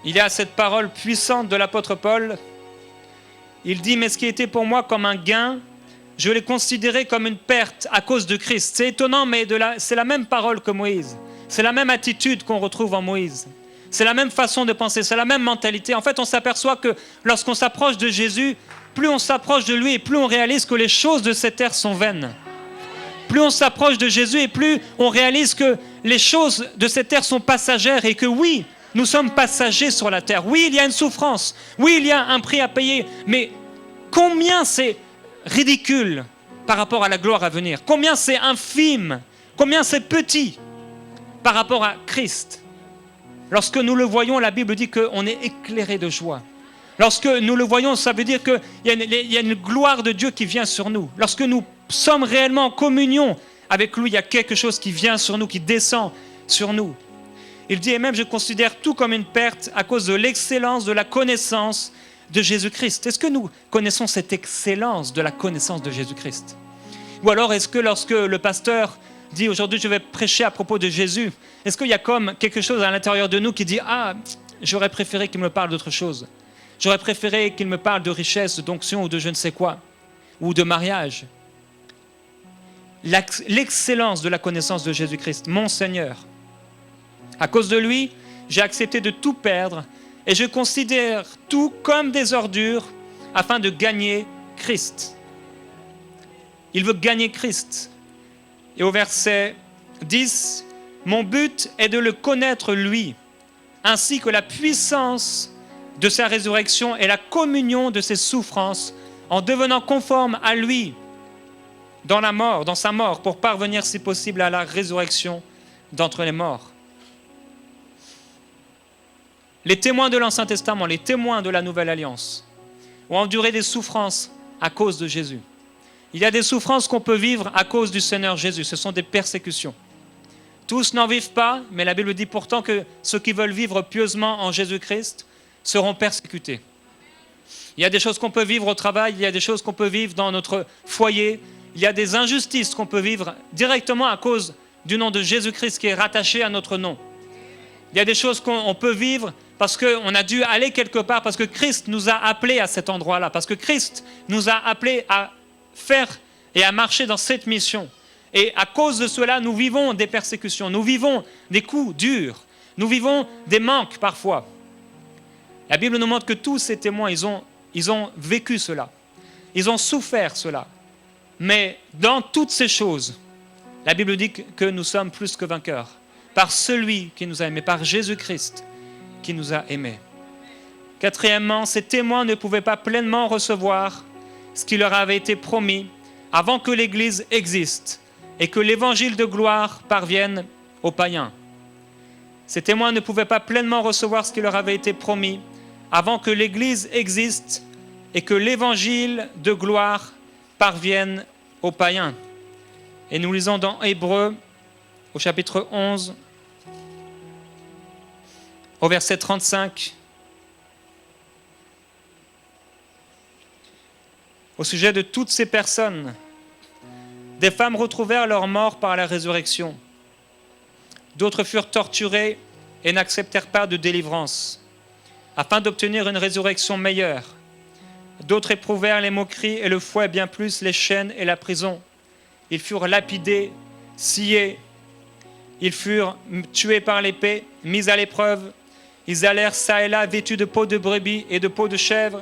il y a cette parole puissante de l'apôtre Paul. Il dit « Mais ce qui était pour moi comme un gain, je l'ai considéré comme une perte à cause de Christ. » C'est étonnant, mais c'est la même parole que Moïse. C'est la même attitude qu'on retrouve en Moïse. C'est la même façon de penser, c'est la même mentalité. En fait, on s'aperçoit que lorsqu'on s'approche de Jésus, plus on s'approche de lui et plus on réalise que les choses de cette terre sont vaines. Plus on s'approche de Jésus et plus on réalise que les choses de cette terre sont passagères et que oui, nous sommes passagers sur la terre. Oui, il y a une souffrance. Oui, il y a un prix à payer. Mais combien c'est ridicule par rapport à la gloire à venir. Combien c'est infime. Combien c'est petit par rapport à Christ. Lorsque nous le voyons, la Bible dit qu'on est éclairé de joie. Lorsque nous le voyons, ça veut dire qu'il y a une gloire de Dieu qui vient sur nous. Lorsque nous sommes réellement en communion avec lui, il y a quelque chose qui vient sur nous, qui descend sur nous. Il dit, et même je considère tout comme une perte à cause de l'excellence de la connaissance de Jésus-Christ. Est-ce que nous connaissons cette excellence de la connaissance de Jésus-Christ? Ou alors est-ce que lorsque le pasteur dit aujourd'hui je vais prêcher à propos de Jésus, est-ce qu'il y a comme quelque chose à l'intérieur de nous qui dit, ah, j'aurais préféré qu'il me parle d'autre chose. J'aurais préféré qu'il me parle de richesse, d'onction ou de je ne sais quoi, ou de mariage. L'excellence de la connaissance de Jésus-Christ, mon Seigneur. À cause de lui, j'ai accepté de tout perdre et je considère tout comme des ordures afin de gagner Christ. Il veut gagner Christ. Et au verset 10, mon but est de le connaître lui, ainsi que la puissance de sa résurrection et la communion de ses souffrances, en devenant conforme à lui dans sa mort, pour parvenir si possible à la résurrection d'entre les morts. Les témoins de l'Ancien Testament, les témoins de la Nouvelle Alliance, ont enduré des souffrances à cause de Jésus. Il y a des souffrances qu'on peut vivre à cause du Seigneur Jésus. Ce sont des persécutions. Tous n'en vivent pas, mais la Bible dit pourtant que ceux qui veulent vivre pieusement en Jésus-Christ seront persécutés. Il y a des choses qu'on peut vivre au travail, il y a des choses qu'on peut vivre dans notre foyer, il y a des injustices qu'on peut vivre directement à cause du nom de Jésus-Christ qui est rattaché à notre nom. Il y a des choses qu'on peut vivre parce qu'on a dû aller quelque part, parce que Christ nous a appelés à cet endroit-là, parce que Christ nous a appelés à faire et à marcher dans cette mission. Et à cause de cela, nous vivons des persécutions, nous vivons des coups durs, Nous vivons des manques parfois. La Bible nous montre que tous ces témoins, ils ont vécu cela. Ils ont souffert cela. Mais dans toutes ces choses, la Bible dit que nous sommes plus que vainqueurs. Par celui qui nous a aimés, par Jésus-Christ qui nous a aimés. Quatrièmement, ces témoins ne pouvaient pas pleinement recevoir ce qui leur avait été promis avant que l'Église existe et que l'évangile de gloire parvienne aux païens. Ces témoins ne pouvaient pas pleinement recevoir ce qui leur avait été promis avant que l'Église existe et que l'évangile de gloire parvienne aux païens. Et nous lisons dans Hébreux, au chapitre 11, au verset 35, au sujet de toutes ces personnes, des femmes retrouvèrent leur mort par la résurrection. D'autres furent torturées et n'acceptèrent pas de délivrance, afin d'obtenir une résurrection meilleure. D'autres éprouvèrent les moqueries et le fouet, bien plus les chaînes et la prison. Ils furent lapidés, sciés, ils furent tués par l'épée, mis à l'épreuve. Ils allèrent çà et là vêtus de peau de brebis et de peau de chèvre,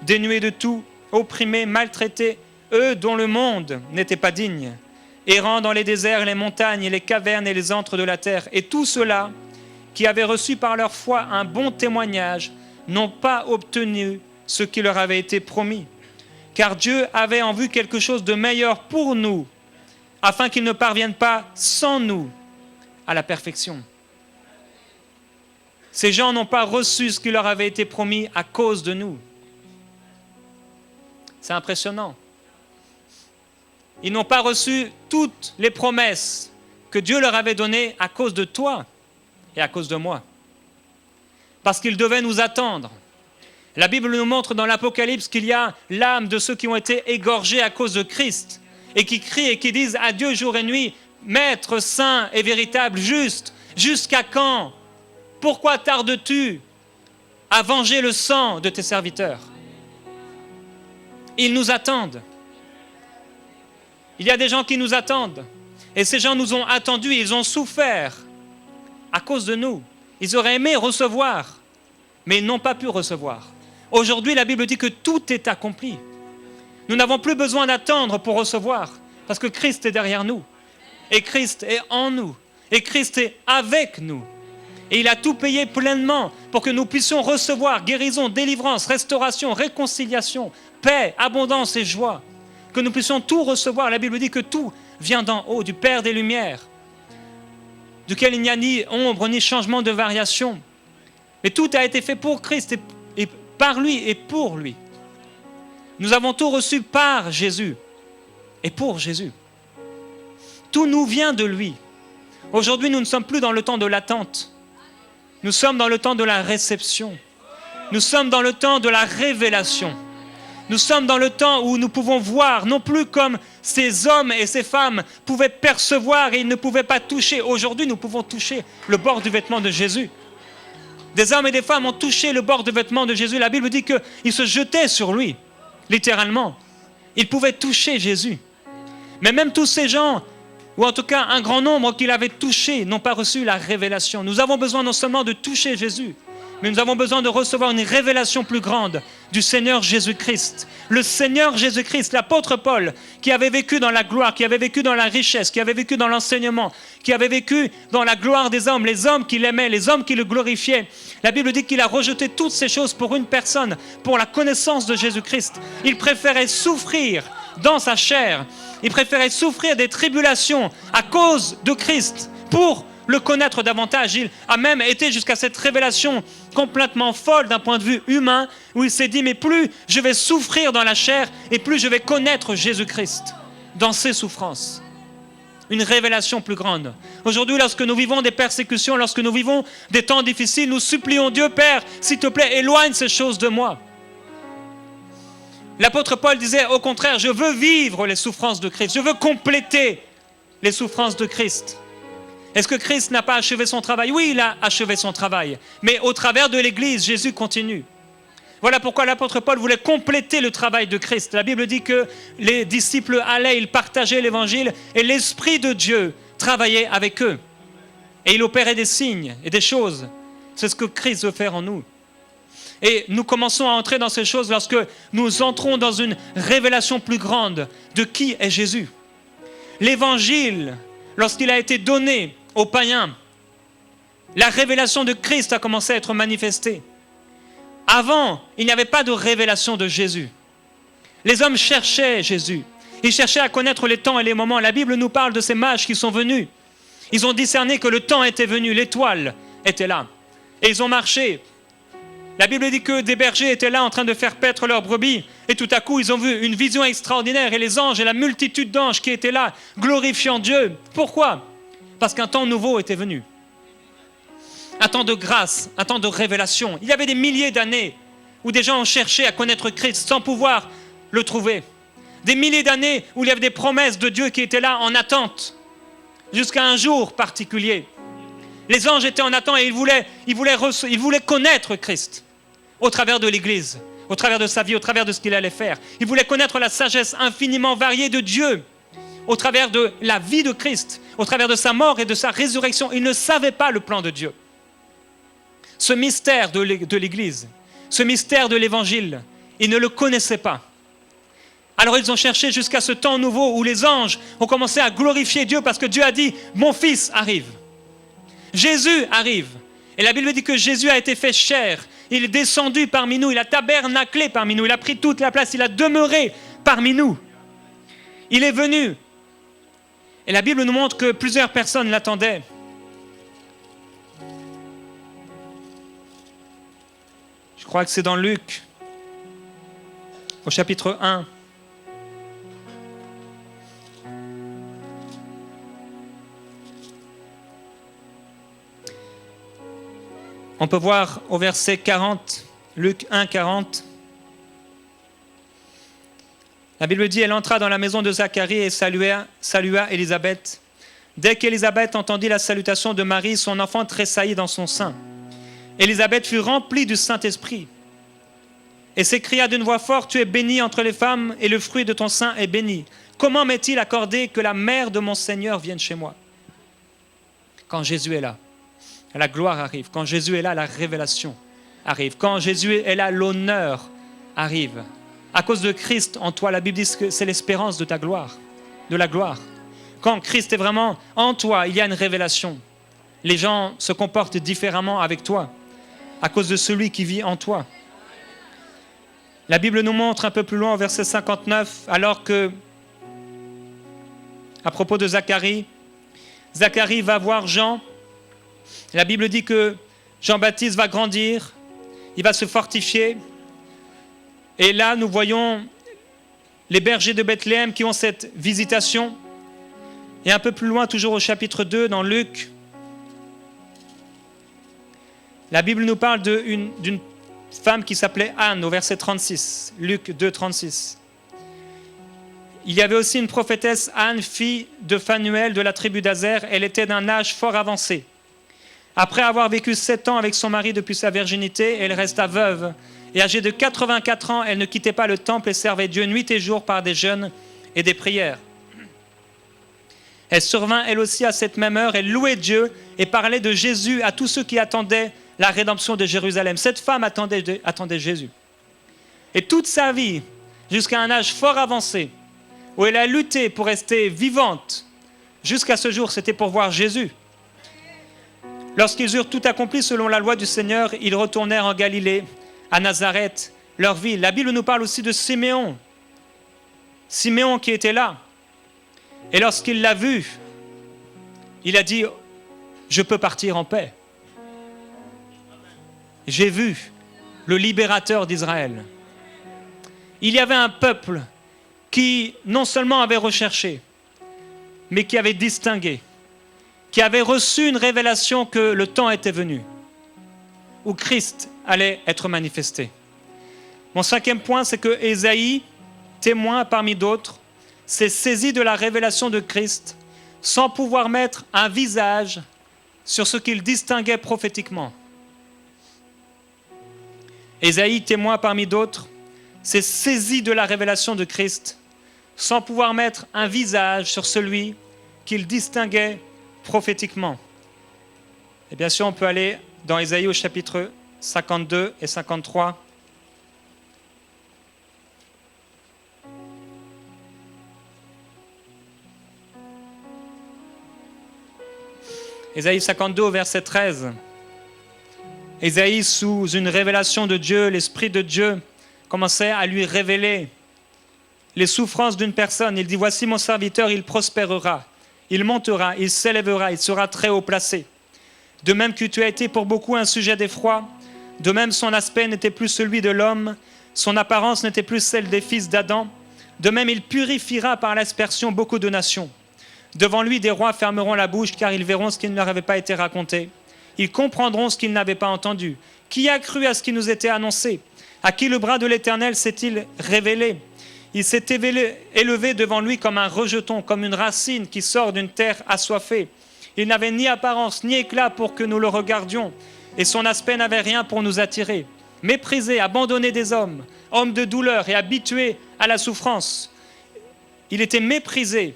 dénués de tout, opprimés, maltraités, eux dont le monde n'était pas digne, errant dans les déserts, les montagnes, les cavernes et les antres de la terre. Et tous ceux-là, qui avaient reçu par leur foi un bon témoignage, n'ont pas obtenu ce qui leur avait été promis. Car Dieu avait en vue quelque chose de meilleur pour nous, afin qu'ils ne parviennent pas sans nous à la perfection. Ces gens n'ont pas reçu ce qui leur avait été promis à cause de nous. C'est impressionnant. Ils n'ont pas reçu toutes les promesses que Dieu leur avait données à cause de toi et à cause de moi. Parce qu'ils devaient nous attendre. La Bible nous montre dans l'Apocalypse qu'il y a l'âme de ceux qui ont été égorgés à cause de Christ et qui crient et qui disent à Dieu jour et nuit, Maître saint et véritable, juste, jusqu'à quand? Pourquoi tardes-tu à venger le sang de tes serviteurs? Ils nous attendent. Il y a des gens qui nous attendent. Et ces gens nous ont attendus, ils ont souffert à cause de nous. Ils auraient aimé recevoir, mais ils n'ont pas pu recevoir. Aujourd'hui, la Bible dit que tout est accompli. Nous n'avons plus besoin d'attendre pour recevoir, parce que Christ est derrière nous. Et Christ est en nous. Et Christ est avec nous. Et il a tout payé pleinement pour que nous puissions recevoir guérison, délivrance, restauration, réconciliation, paix, abondance et joie. Que nous puissions tout recevoir. La Bible dit que tout vient d'en haut, du Père des Lumières, duquel il n'y a ni ombre ni changement de variation. Mais tout a été fait pour Christ et par lui et pour lui. Nous avons tout reçu par Jésus et pour Jésus. Tout nous vient de lui. Aujourd'hui, nous ne sommes plus dans le temps de l'attente. Nous sommes dans le temps de la réception. Nous sommes dans le temps de la révélation. Nous sommes dans le temps où nous pouvons voir, non plus comme ces hommes et ces femmes pouvaient percevoir et ils ne pouvaient pas toucher. Aujourd'hui, nous pouvons toucher le bord du vêtement de Jésus. Des hommes et des femmes ont touché le bord du vêtement de Jésus. La Bible dit qu'ils se jetaient sur lui, littéralement. Ils pouvaient toucher Jésus. Mais même tous ces gens, ou en tout cas un grand nombre qui l'avaient touché, n'ont pas reçu la révélation. Nous avons besoin non seulement de toucher Jésus, mais nous avons besoin de recevoir une révélation plus grande du Seigneur Jésus-Christ. Le Seigneur Jésus-Christ, l'apôtre Paul, qui avait vécu dans la gloire, qui avait vécu dans la richesse, qui avait vécu dans l'enseignement, qui avait vécu dans la gloire des hommes, les hommes qui l'aimaient, les hommes qui le glorifiaient. La Bible dit qu'il a rejeté toutes ces choses pour une personne, pour la connaissance de Jésus-Christ. Il préférait souffrir dans sa chair. Il préférait souffrir des tribulations à cause de Christ pour le connaître davantage. Il a même été jusqu'à cette révélation complètement folle d'un point de vue humain, où il s'est dit, mais plus je vais souffrir dans la chair, et plus je vais connaître Jésus-Christ dans ses souffrances. Une révélation plus grande. Aujourd'hui, lorsque nous vivons des persécutions, lorsque nous vivons des temps difficiles, nous supplions Dieu, Père, s'il te plaît, éloigne ces choses de moi. L'apôtre Paul disait, au contraire, je veux vivre les souffrances de Christ, je veux compléter les souffrances de Christ. Est-ce que Christ n'a pas achevé son travail? Oui, il a achevé son travail. Mais au travers de l'Église, Jésus continue. Voilà pourquoi l'apôtre Paul voulait compléter le travail de Christ. La Bible dit que les disciples allaient, ils partageaient l'Évangile et l'Esprit de Dieu travaillait avec eux. Et il opérait des signes et des choses. C'est ce que Christ veut faire en nous. Et nous commençons à entrer dans ces choses lorsque nous entrons dans une révélation plus grande de qui est Jésus. L'évangile, lorsqu'il a été donné aux païens, la révélation de Christ a commencé à être manifestée. Avant, il n'y avait pas de révélation de Jésus. Les hommes cherchaient Jésus. Ils cherchaient à connaître les temps et les moments. La Bible nous parle de ces mages qui sont venus. Ils ont discerné que le temps était venu, l'étoile était là. Et ils ont marché. La Bible dit que des bergers étaient là en train de faire paître leurs brebis. Et tout à coup, ils ont vu une vision extraordinaire. Et les anges et la multitude d'anges qui étaient là, glorifiant Dieu. Pourquoi ? Parce qu'un temps nouveau était venu. Un temps de grâce, un temps de révélation. Il y avait des milliers d'années où des gens ont cherché à connaître Christ sans pouvoir le trouver. Des milliers d'années où il y avait des promesses de Dieu qui étaient là en attente. Jusqu'à un jour particulier. Les anges étaient en attente et ils voulaient connaître Christ au travers de l'Église, au travers de sa vie, au travers de ce qu'il allait faire. Ils voulaient connaître la sagesse infiniment variée de Dieu au travers de la vie de Christ, au travers de sa mort et de sa résurrection. Ils ne savaient pas le plan de Dieu. Ce mystère de l'Église, ce mystère de l'Évangile, ils ne le connaissaient pas. Alors ils ont cherché jusqu'à ce temps nouveau où les anges ont commencé à glorifier Dieu parce que Dieu a dit « Mon Fils arrive ». Jésus arrive. Et la Bible dit que Jésus a été fait chair. Il est descendu parmi nous, il a tabernaclé parmi nous, il a pris toute la place, il a demeuré parmi nous. Il est venu. Et la Bible nous montre que plusieurs personnes l'attendaient. Je crois que c'est dans Luc, au chapitre 1. On peut voir au verset 40, Luc 1, 40. La Bible dit, elle entra dans la maison de Zacharie et salua Élisabeth. Dès qu'Élisabeth entendit la salutation de Marie, son enfant tressaillit dans son sein. Élisabeth fut remplie du Saint-Esprit et s'écria d'une voix forte, « Tu es bénie entre les femmes et le fruit de ton sein est béni. Comment m'est-il accordé que la mère de mon Seigneur vienne chez moi ?» Quand Jésus est là, la gloire arrive. Quand Jésus est là, la révélation arrive. Quand Jésus est là, l'honneur arrive. À cause de Christ en toi, la Bible dit que c'est l'espérance de ta gloire, de la gloire. Quand Christ est vraiment en toi, il y a une révélation. Les gens se comportent différemment avec toi à cause de celui qui vit en toi. La Bible nous montre un peu plus loin au verset 59, alors que, à propos de Zacharie, Zacharie va voir Jean. La Bible dit que Jean-Baptiste va grandir, il va se fortifier. Et là, nous voyons les bergers de Bethléem qui ont cette visitation. Et un peu plus loin, toujours au chapitre 2, dans Luc, la Bible nous parle d'une femme qui s'appelait Anne, au verset 36, Luc 2, 36. Il y avait aussi une prophétesse, Anne, fille de Phanuel de la tribu d'Azer. Elle était d'un âge fort avancé. Après avoir vécu 7 ans avec son mari depuis sa virginité, elle resta veuve. Et âgée de 84 ans, elle ne quittait pas le temple et servait Dieu nuit et jour par des jeûnes et des prières. Elle survint elle aussi à cette même heure, elle louait Dieu et parlait de Jésus à tous ceux qui attendaient la rédemption de Jérusalem. Cette femme attendait Jésus. Et toute sa vie, jusqu'à un âge fort avancé, où elle a lutté pour rester vivante, jusqu'à ce jour, c'était pour voir Jésus. Lorsqu'ils eurent tout accompli selon la loi du Seigneur, ils retournèrent en Galilée, à Nazareth, leur ville. La Bible nous parle aussi de Siméon. Siméon qui était là. Et lorsqu'il l'a vu, il a dit, « Je peux partir en paix. J'ai vu le libérateur d'Israël. » Il y avait un peuple qui non seulement avait recherché, mais qui avait distingué, qui avait reçu une révélation que le temps était venu, où Christ allait être manifesté. Mon 5e point, c'est que Ésaïe, témoin parmi d'autres, s'est saisi de la révélation de Christ sans pouvoir mettre un visage sur ce qu'il distinguait prophétiquement. Ésaïe, témoin parmi d'autres, s'est saisi de la révélation de Christ sans pouvoir mettre un visage sur celui qu'il distinguait prophétiquement. Et bien sûr, on peut aller dans Ésaïe au chapitre 52 et 53. Ésaïe 52 au verset 13. Ésaïe, sous une révélation de Dieu, l'Esprit de Dieu commençait à lui révéler les souffrances d'une personne. Il dit, voici mon serviteur, il prospérera, il montera, il s'élèvera, il sera très haut placé. De même que tu as été pour beaucoup un sujet d'effroi, de même son aspect n'était plus celui de l'homme, son apparence n'était plus celle des fils d'Adam, de même il purifiera par l'aspersion beaucoup de nations. Devant lui, des rois fermeront la bouche, car ils verront ce qui ne leur avait pas été raconté. Ils comprendront ce qu'ils n'avaient pas entendu. Qui a cru à ce qui nous était annoncé? À qui le bras de l'Éternel s'est-il révélé? Il s'est élevé devant lui comme un rejeton, comme une racine qui sort d'une terre assoiffée. Il n'avait ni apparence ni éclat pour que nous le regardions, et son aspect n'avait rien pour nous attirer. Méprisé, abandonné des hommes, homme de douleur et habitué à la souffrance. Il était méprisé,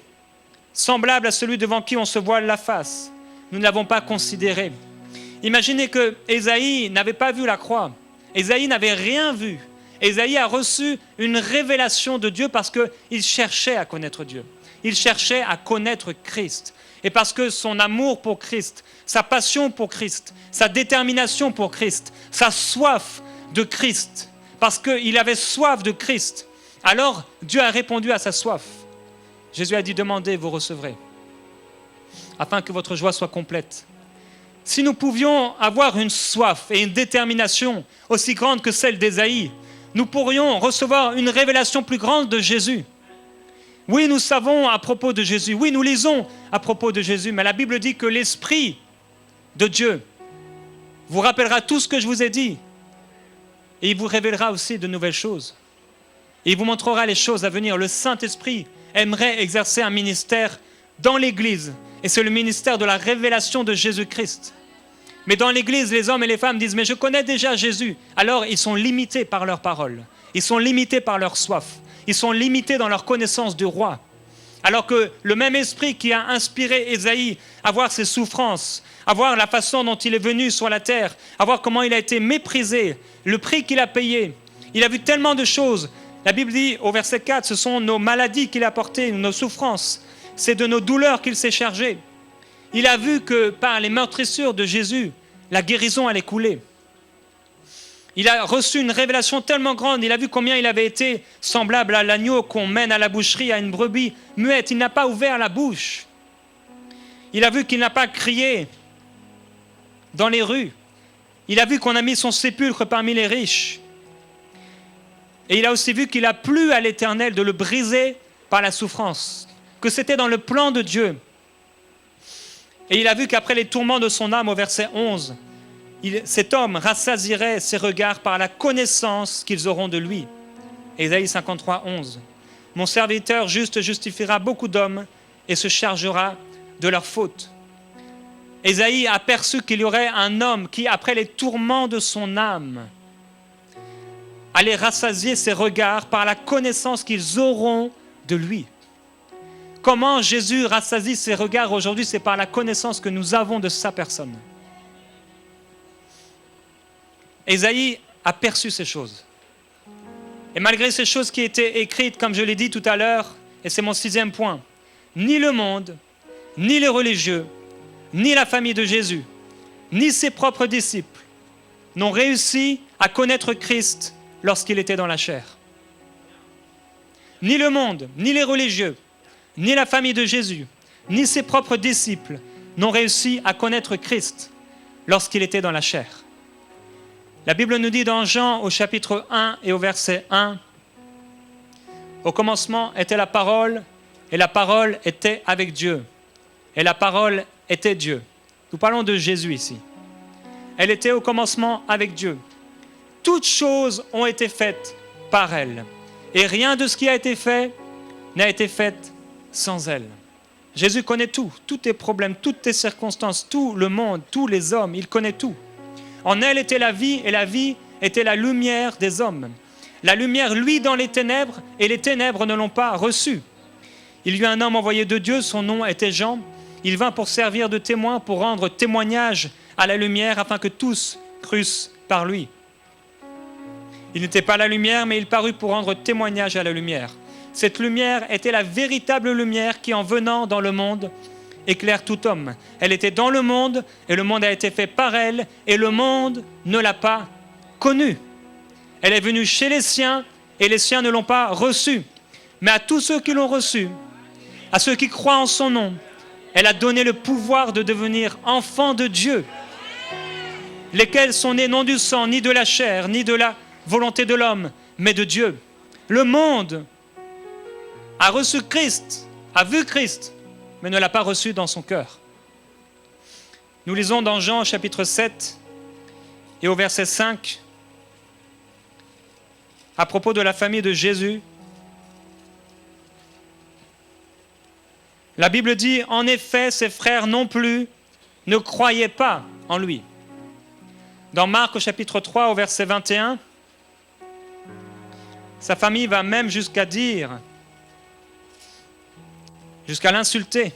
semblable à celui devant qui on se voile la face. Nous ne l'avons pas considéré. Imaginez que Ésaïe n'avait pas vu la croix. Ésaïe n'avait rien vu. Ésaïe a reçu une révélation de Dieu parce qu'il cherchait à connaître Dieu. Il cherchait à connaître Christ. Et parce que son amour pour Christ, sa passion pour Christ, sa détermination pour Christ, sa soif de Christ, parce qu'il avait soif de Christ, alors Dieu a répondu à sa soif. Jésus a dit, demandez, vous recevrez, afin que votre joie soit complète. Si nous pouvions avoir une soif et une détermination aussi grande que celle d'Ésaïe, nous pourrions recevoir une révélation plus grande de Jésus. Oui, nous savons à propos de Jésus. Oui, nous lisons à propos de Jésus. Mais la Bible dit que l'Esprit de Dieu vous rappellera tout ce que je vous ai dit. Et il vous révélera aussi de nouvelles choses. Et il vous montrera les choses à venir. Le Saint-Esprit aimerait exercer un ministère dans l'Église. Et c'est le ministère de la révélation de Jésus-Christ. Mais dans l'Église, les hommes et les femmes disent, mais je connais déjà Jésus. Alors ils sont limités par leurs paroles. Ils sont limités par leur soif. Ils sont limités dans leur connaissance du roi. Alors que le même esprit qui a inspiré Ésaïe à voir ses souffrances, à voir la façon dont il est venu sur la terre, à voir comment il a été méprisé, le prix qu'il a payé. Il a vu tellement de choses. La Bible dit au verset 4, ce sont nos maladies qu'il a portées, nos souffrances. C'est de nos douleurs qu'il s'est chargé. Il a vu que par les meurtrissures de Jésus, la guérison allait couler. Il a reçu une révélation tellement grande, il a vu combien il avait été semblable à l'agneau qu'on mène à la boucherie, à une brebis muette. Il n'a pas ouvert la bouche. Il a vu qu'il n'a pas crié dans les rues. Il a vu qu'on a mis son sépulcre parmi les riches. Et il a aussi vu qu'il a plu à l'Éternel de le briser par la souffrance, que c'était dans le plan de Dieu. Et il a vu qu'après les tourments de son âme, au verset 11, cet homme rassasierait ses regards par la connaissance qu'ils auront de lui. Ésaïe 53, 11. Mon serviteur juste justifiera beaucoup d'hommes et se chargera de leurs fautes. Ésaïe a perçu qu'il y aurait un homme qui, après les tourments de son âme, allait rassasier ses regards par la connaissance qu'ils auront de lui. Comment Jésus rassasie ses regards aujourd'hui? C'est par la connaissance que nous avons de sa personne. Ésaïe a perçu ces choses. Et malgré ces choses qui étaient écrites, comme je l'ai dit tout à l'heure, et c'est mon 6e point, ni le monde, ni les religieux, ni la famille de Jésus, ni ses propres disciples n'ont réussi à connaître Christ lorsqu'il était dans la chair. Ni le monde, ni les religieux, ni la famille de Jésus, ni ses propres disciples n'ont réussi à connaître Christ lorsqu'il était dans la chair. La Bible nous dit dans Jean au chapitre 1 et au verset 1, « Au commencement était la parole, et la parole était avec Dieu, et la parole était Dieu. » Nous parlons de Jésus ici. Elle était au commencement avec Dieu. Toutes choses ont été faites par elle, et rien de ce qui a été fait n'a été fait sans elle. Jésus connaît tout, tous tes problèmes, toutes tes circonstances, tout le monde, tous les hommes, il connaît tout. En elle était la vie, et la vie était la lumière des hommes. La lumière luit dans les ténèbres, et les ténèbres ne l'ont pas reçue. Il y eut un homme envoyé de Dieu, son nom était Jean. Il vint pour servir de témoin, pour rendre témoignage à la lumière afin que tous crussent par lui. Il n'était pas la lumière, mais il parut pour rendre témoignage à la lumière. Cette lumière était la véritable lumière qui, en venant dans le monde, éclaire tout homme. Elle était dans le monde, et le monde a été fait par elle, et le monde ne l'a pas connue. Elle est venue chez les siens, et les siens ne l'ont pas reçue. Mais à tous ceux qui l'ont reçue, à ceux qui croient en son nom, elle a donné le pouvoir de devenir enfants de Dieu, lesquels sont nés non du sang, ni de la chair, ni de la volonté de l'homme, mais de Dieu. Le monde a reçu Christ, a vu Christ, mais ne l'a pas reçu dans son cœur. Nous lisons dans Jean chapitre 7 et au verset 5, à propos de la famille de Jésus. La Bible dit, en effet, ses frères non plus ne croyaient pas en lui. Dans Marc au chapitre 3 au verset 21, sa famille va même jusqu'à dire, jusqu'à l'insulter.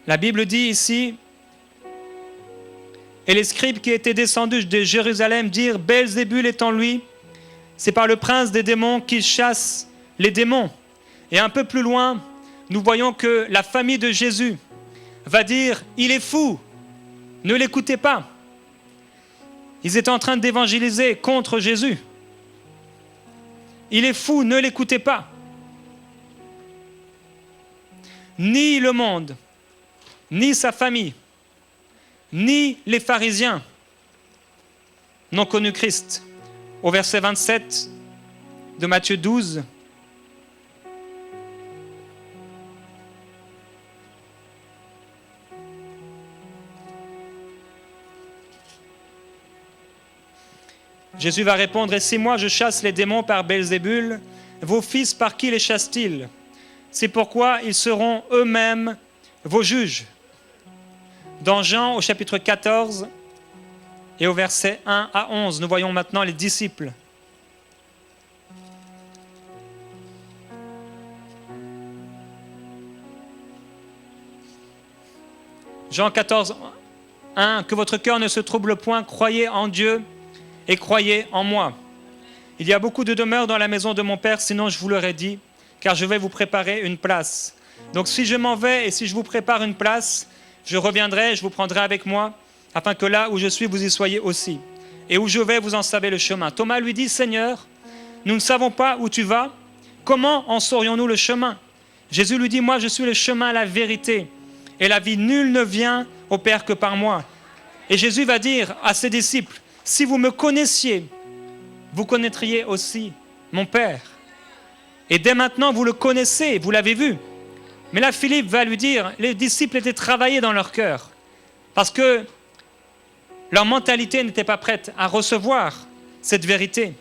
La Bible dit ici, et les scribes qui étaient descendus de Jérusalem dirent, Belzébul est en lui, c'est par le prince des démons qu'il chasse les démons. Et un peu plus loin, nous voyons que la famille de Jésus va dire, il est fou, ne l'écoutez pas. Ils étaient en train d'évangéliser contre Jésus. Il est fou, ne l'écoutez pas. Ni le monde, ni sa famille, ni les pharisiens n'ont connu Christ. Au verset 27 de Matthieu 12, Jésus va répondre, « Et si moi je chasse les démons par Belzébul, vos fils par qui les chassent-ils? C'est pourquoi ils seront eux-mêmes vos juges. » Dans Jean au chapitre 14 et au verset 1 à 11, nous voyons maintenant les disciples. Jean 14, 1, « Que votre cœur ne se trouble point, croyez en Dieu et croyez en moi. Il y a beaucoup de demeures dans la maison de mon Père, sinon je vous l'aurais dit, car je vais vous préparer une place. Donc si je m'en vais et si je vous prépare une place, je reviendrai, je vous prendrai avec moi, afin que là où je suis, vous y soyez aussi. Et où je vais, vous en savez le chemin. » Thomas lui dit, « Seigneur, nous ne savons pas où tu vas, comment en saurions-nous le chemin ?» Jésus lui dit, « Moi, je suis le chemin, la vérité et la vie. Nul ne vient au Père que par moi. » Et Jésus va dire à ses disciples, « Si vous me connaissiez, vous connaîtriez aussi mon Père. Et dès maintenant, vous le connaissez, vous l'avez vu. » Mais là, Philippe va lui dire, les disciples étaient travaillés dans leur cœur, parce que leur mentalité n'était pas prête à recevoir cette vérité.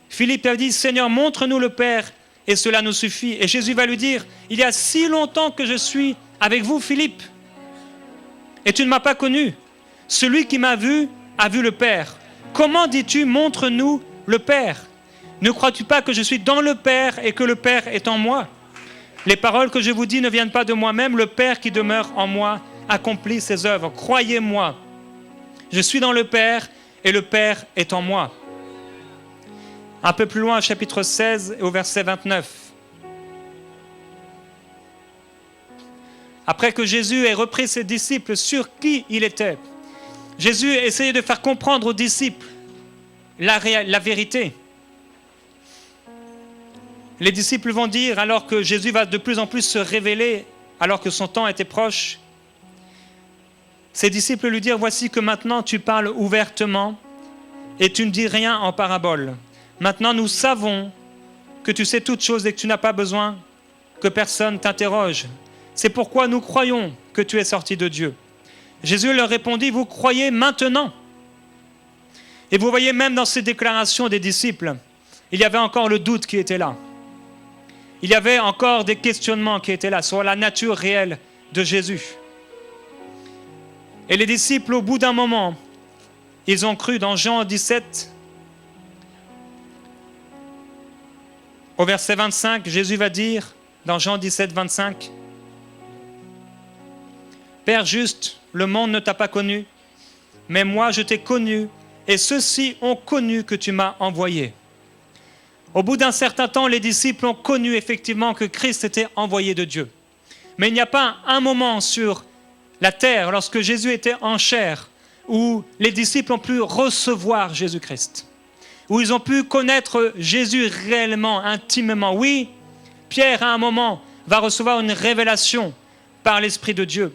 Philippe a dit, « Seigneur, montre-nous le Père, et cela nous suffit. » Et Jésus va lui dire, « Il y a si longtemps que je suis avec vous, Philippe, et tu ne m'as pas connu. Celui qui m'a vu a vu le Père. Comment dis-tu, montre-nous le Père? Ne crois-tu pas que je suis dans le Père et que le Père est en moi? Les paroles que je vous dis ne viennent pas de moi-même, le Père qui demeure en moi accomplit ses œuvres. Croyez-moi, je suis dans le Père et le Père est en moi. » Un peu plus loin, chapitre 16 et au verset 29. Après que Jésus ait repris ses disciples sur qui il était, Jésus essayait de faire comprendre aux disciples la vérité. Les disciples vont dire, alors que Jésus va de plus en plus se révéler, alors que son temps était proche, ses disciples lui dirent, « Voici que maintenant tu parles ouvertement et tu ne dis rien en parabole. Maintenant nous savons que tu sais toutes choses et que tu n'as pas besoin que personne t'interroge. C'est pourquoi nous croyons que tu es sorti de Dieu. » Jésus leur répondit, « Vous croyez maintenant ?» Et vous voyez même dans ces déclarations des disciples, il y avait encore le doute qui était là. Il y avait encore des questionnements qui étaient là sur la nature réelle de Jésus. Et les disciples, au bout d'un moment, ils ont cru. Dans Jean 17, Au verset 25, Jésus va dire, dans Jean 17, 25, « Père juste, le monde ne t'a pas connu, mais moi je t'ai connu, et ceux-ci ont connu que tu m'as envoyé. » Au bout d'un certain temps, les disciples ont connu effectivement que Christ était envoyé de Dieu. Mais il n'y a pas un moment sur la terre, lorsque Jésus était en chair, où les disciples ont pu recevoir Jésus-Christ, où ils ont pu connaître Jésus réellement, intimement. Oui, Pierre, à un moment, va recevoir une révélation par l'Esprit de Dieu.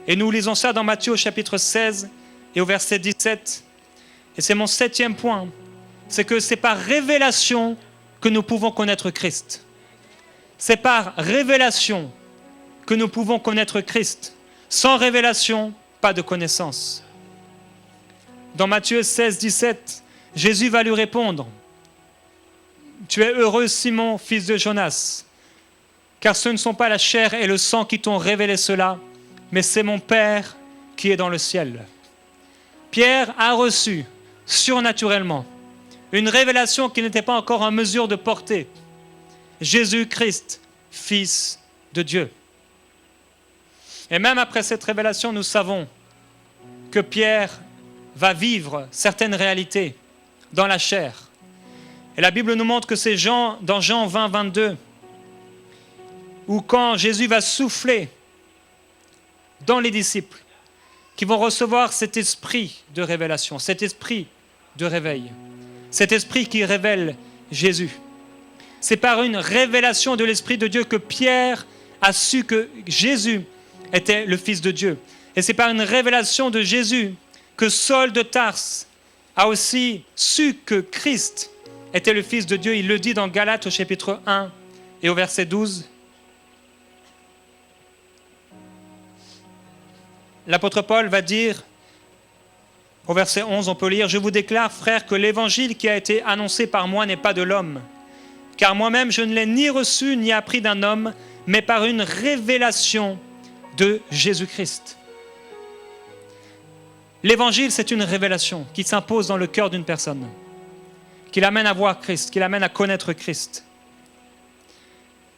Et nous lisons ça dans Matthieu au chapitre 16 et au verset 17. Et c'est mon 7e point, c'est que c'est par révélation que nous pouvons connaître Christ. C'est par révélation que nous pouvons connaître Christ. Sans révélation, pas de connaissance. Dans Matthieu 16, 17, Jésus va lui répondre, « Tu es heureux, Simon, fils de Jonas, car ce ne sont pas la chair et le sang qui t'ont révélé cela, mais c'est mon Père qui est dans le ciel. » Pierre a reçu surnaturellement une révélation qu'il n'était pas encore en mesure de porter. Jésus-Christ, Fils de Dieu. Et même après cette révélation, nous savons que Pierre va vivre certaines réalités dans la chair. Et la Bible nous montre que c'est dans Jean 20, 22, où quand Jésus va souffler dans les disciples, qui vont recevoir cet esprit de révélation, cet esprit de réveil, cet esprit qui révèle Jésus. C'est par une révélation de l'Esprit de Dieu que Pierre a su que Jésus était le Fils de Dieu. Et c'est par une révélation de Jésus que Saul de Tarse a aussi su que Christ était le Fils de Dieu. Il le dit dans Galates au chapitre 1 et au verset 12. L'apôtre Paul va dire, au verset 11, on peut lire « Je vous déclare, frères, que l'évangile qui a été annoncé par moi n'est pas de l'homme, car moi-même je ne l'ai ni reçu ni appris d'un homme, mais par une révélation de Jésus-Christ. » L'évangile, c'est une révélation qui s'impose dans le cœur d'une personne, qui l'amène à voir Christ, qui l'amène à connaître Christ.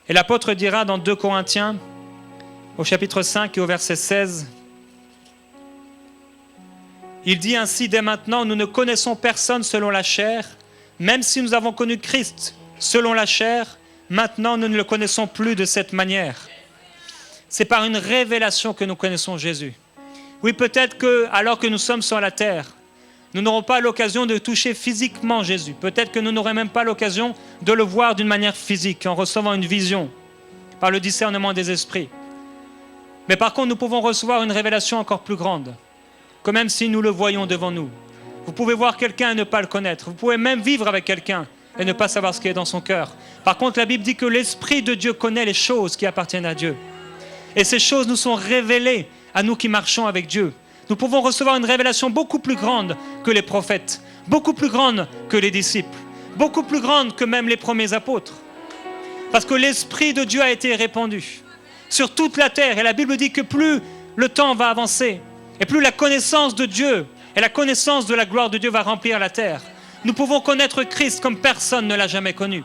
Et l'apôtre dira dans 2 Corinthiens, au chapitre 5 et au verset 16, il dit ainsi, dès maintenant, nous ne connaissons personne selon la chair, même si nous avons connu Christ selon la chair, maintenant nous ne le connaissons plus de cette manière. C'est par une révélation que nous connaissons Jésus. Oui, peut-être que, alors que nous sommes sur la terre, nous n'aurons pas l'occasion de toucher physiquement Jésus. Peut-être que nous n'aurons même pas l'occasion de le voir d'une manière physique, en recevant une vision, par le discernement des esprits. Mais par contre, nous pouvons recevoir une révélation encore plus grande, que même si nous le voyons devant nous. Vous pouvez voir quelqu'un et ne pas le connaître. Vous pouvez même vivre avec quelqu'un et ne pas savoir ce qui est dans son cœur. Par contre, la Bible dit que l'Esprit de Dieu connaît les choses qui appartiennent à Dieu. Et ces choses nous sont révélées à nous qui marchons avec Dieu. Nous pouvons recevoir une révélation beaucoup plus grande que les prophètes, beaucoup plus grande que les disciples, beaucoup plus grande que même les premiers apôtres. Parce que l'Esprit de Dieu a été répandu sur toute la terre. Et la Bible dit que plus le temps va avancer, et plus la connaissance de Dieu et la connaissance de la gloire de Dieu va remplir la terre, nous pouvons connaître Christ comme personne ne l'a jamais connu.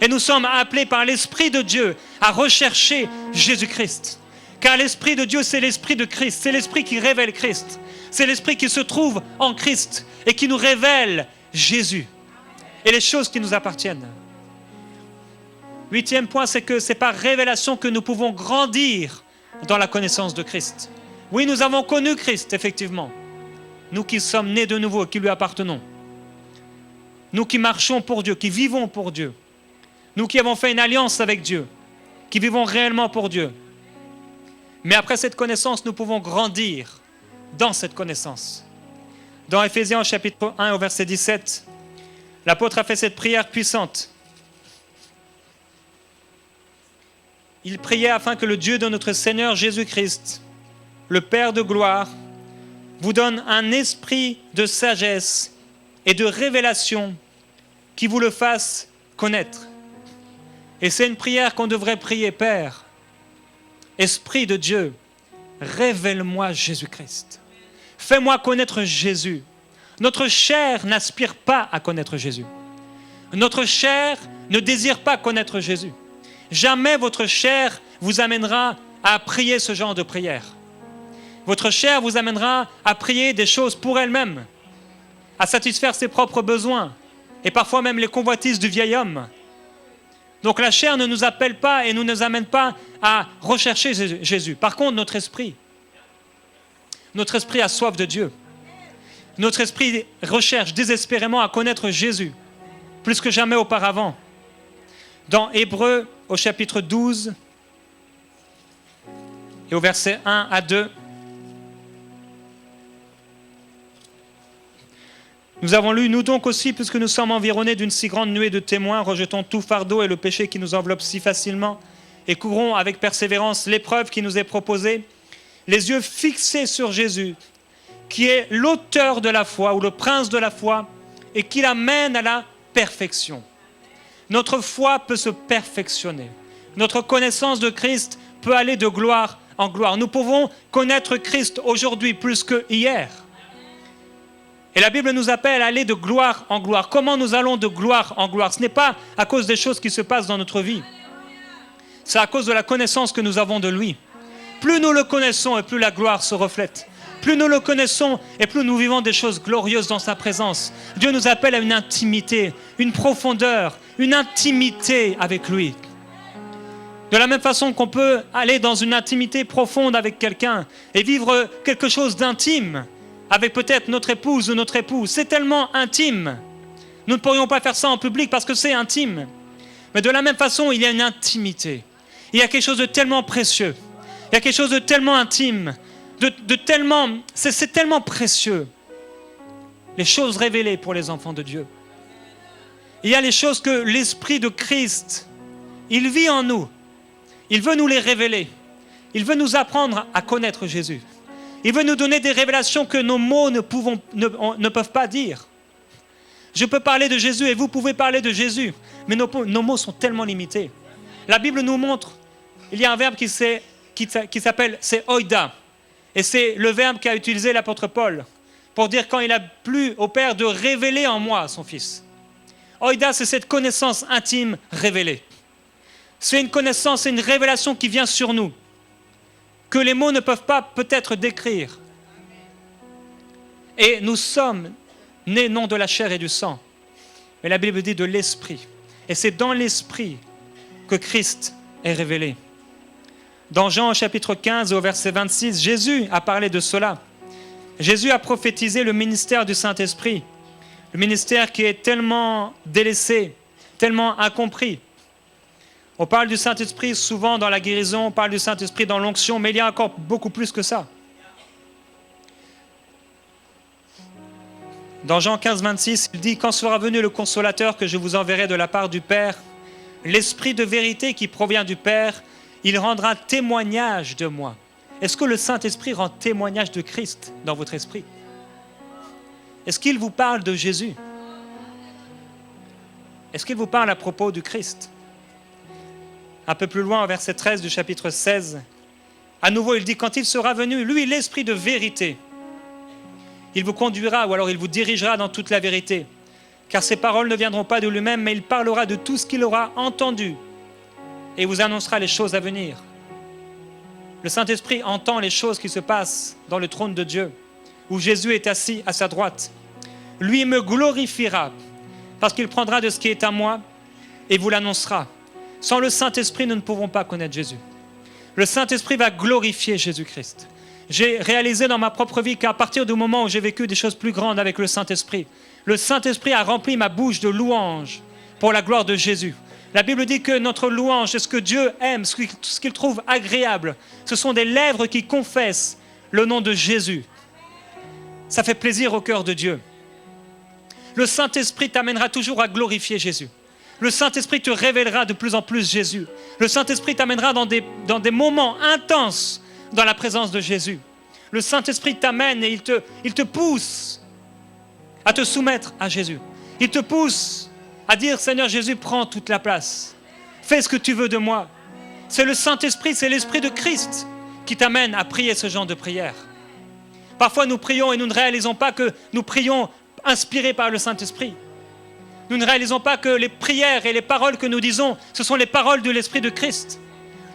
Et nous sommes appelés par l'Esprit de Dieu à rechercher Jésus-Christ. Car l'Esprit de Dieu, c'est l'Esprit de Christ. C'est l'Esprit qui révèle Christ. C'est l'Esprit qui se trouve en Christ et qui nous révèle Jésus et les choses qui nous appartiennent. 8e point, c'est que c'est par révélation que nous pouvons grandir dans la connaissance de Christ. Oui, nous avons connu Christ, effectivement. Nous qui sommes nés de nouveau, qui lui appartenons. Nous qui marchons pour Dieu, qui vivons pour Dieu. Nous qui avons fait une alliance avec Dieu, qui vivons réellement pour Dieu. Mais après cette connaissance, nous pouvons grandir dans cette connaissance. Dans Éphésiens chapitre 1 au verset 17, l'apôtre a fait cette prière puissante. Il priait afin que le Dieu de notre Seigneur Jésus-Christ, le Père de gloire, vous donne un esprit de sagesse et de révélation qui vous le fasse connaître. Et c'est une prière qu'on devrait prier, Père, Esprit de Dieu, révèle-moi Jésus-Christ. Fais-moi connaître Jésus. Notre chair n'aspire pas à connaître Jésus. Notre chair ne désire pas connaître Jésus. Jamais votre chair vous amènera à prier ce genre de prière. Votre chair vous amènera à prier des choses pour elle-même, à satisfaire ses propres besoins, et parfois même les convoitises du vieil homme. Donc la chair ne nous appelle pas et ne nous amène pas à rechercher Jésus. Par contre, notre esprit a soif de Dieu. Notre esprit recherche désespérément à connaître Jésus, plus que jamais auparavant. Dans Hébreux, au chapitre 12, et au verset 1 à 2, nous avons lu, nous donc aussi, puisque nous sommes environnés d'une si grande nuée de témoins, rejetons tout fardeau et le péché qui nous enveloppe si facilement, et courons avec persévérance l'épreuve qui nous est proposée, les yeux fixés sur Jésus, qui est l'auteur de la foi, ou le prince de la foi, et qui l'amène à la perfection. Notre foi peut se perfectionner. Notre connaissance de Christ peut aller de gloire en gloire. Nous pouvons connaître Christ aujourd'hui plus que hier. Et la Bible nous appelle à aller de gloire en gloire. Comment nous allons de gloire en gloire? Ce n'est pas à cause des choses qui se passent dans notre vie. C'est à cause de la connaissance que nous avons de lui. Plus nous le connaissons et plus la gloire se reflète. Plus nous le connaissons et plus nous vivons des choses glorieuses dans sa présence. Dieu nous appelle à une intimité, une profondeur, une intimité avec lui. De la même façon qu'on peut aller dans une intimité profonde avec quelqu'un et vivre quelque chose d'intime avec peut-être notre épouse ou notre époux. C'est tellement intime. Nous ne pourrions pas faire ça en public parce que c'est intime. Mais de la même façon, il y a une intimité. Il y a quelque chose de tellement précieux. Il y a quelque chose de tellement intime. C'est tellement précieux. Les choses révélées pour les enfants de Dieu. Il y a les choses que l'Esprit de Christ, il vit en nous. Il veut nous les révéler. Il veut nous apprendre à connaître Jésus. Il veut nous donner des révélations que nos mots ne peuvent pas dire. Je peux parler de Jésus et vous pouvez parler de Jésus, mais nos mots sont tellement limités. La Bible nous montre, il y a un verbe qui s'appelle, c'est oida. Et c'est le verbe qu'a utilisé l'apôtre Paul pour dire quand il a plu au Père de révéler en moi son Fils. Oida, c'est cette connaissance intime révélée. C'est une connaissance, c'est une révélation qui vient sur nous, que les mots ne peuvent pas peut-être décrire. Et nous sommes nés non de la chair et du sang, mais la Bible dit de l'Esprit. Et c'est dans l'Esprit que Christ est révélé. Dans Jean chapitre 15 au verset 26, Jésus a parlé de cela. Jésus a prophétisé le ministère du Saint-Esprit, le ministère qui est tellement délaissé, tellement incompris. On parle du Saint-Esprit souvent dans la guérison, on parle du Saint-Esprit dans l'onction, mais il y a encore beaucoup plus que ça. Dans Jean 15, 26, il dit « Quand sera venu le Consolateur que je vous enverrai de la part du Père, l'Esprit de vérité qui provient du Père, il rendra témoignage de moi. » Est-ce que le Saint-Esprit rend témoignage de Christ dans votre esprit? Est-ce qu'il vous parle de Jésus? Est-ce qu'il vous parle à propos du Christ? Un peu plus loin, au verset 13 du chapitre 16, à nouveau, il dit « Quand il sera venu, lui, l'Esprit de vérité, il vous conduira ou alors il vous dirigera dans toute la vérité. Car ses paroles ne viendront pas de lui-même, mais il parlera de tout ce qu'il aura entendu et vous annoncera les choses à venir. » Le Saint-Esprit entend les choses qui se passent dans le trône de Dieu, où Jésus est assis à sa droite. Lui me glorifiera, parce qu'il prendra de ce qui est à moi et vous l'annoncera. Sans le Saint-Esprit, nous ne pouvons pas connaître Jésus. Le Saint-Esprit va glorifier Jésus-Christ. J'ai réalisé dans ma propre vie qu'à partir du moment où j'ai vécu des choses plus grandes avec le Saint-Esprit a rempli ma bouche de louanges pour la gloire de Jésus. La Bible dit que notre louange, ce que Dieu aime, ce qu'il trouve agréable, ce sont des lèvres qui confessent le nom de Jésus. Ça fait plaisir au cœur de Dieu. Le Saint-Esprit t'amènera toujours à glorifier Jésus. Le Saint-Esprit te révélera de plus en plus Jésus. Le Saint-Esprit t'amènera dans des moments intenses dans la présence de Jésus. Le Saint-Esprit t'amène et il te pousse à te soumettre à Jésus. Il te pousse à dire « Seigneur Jésus, prends toute la place. Fais ce que tu veux de moi. » C'est le Saint-Esprit, c'est l'Esprit de Christ qui t'amène à prier ce genre de prière. Parfois nous prions et nous ne réalisons pas que nous prions inspirés par le Saint-Esprit. Nous ne réalisons pas que les prières et les paroles que nous disons, ce sont les paroles de l'Esprit de Christ.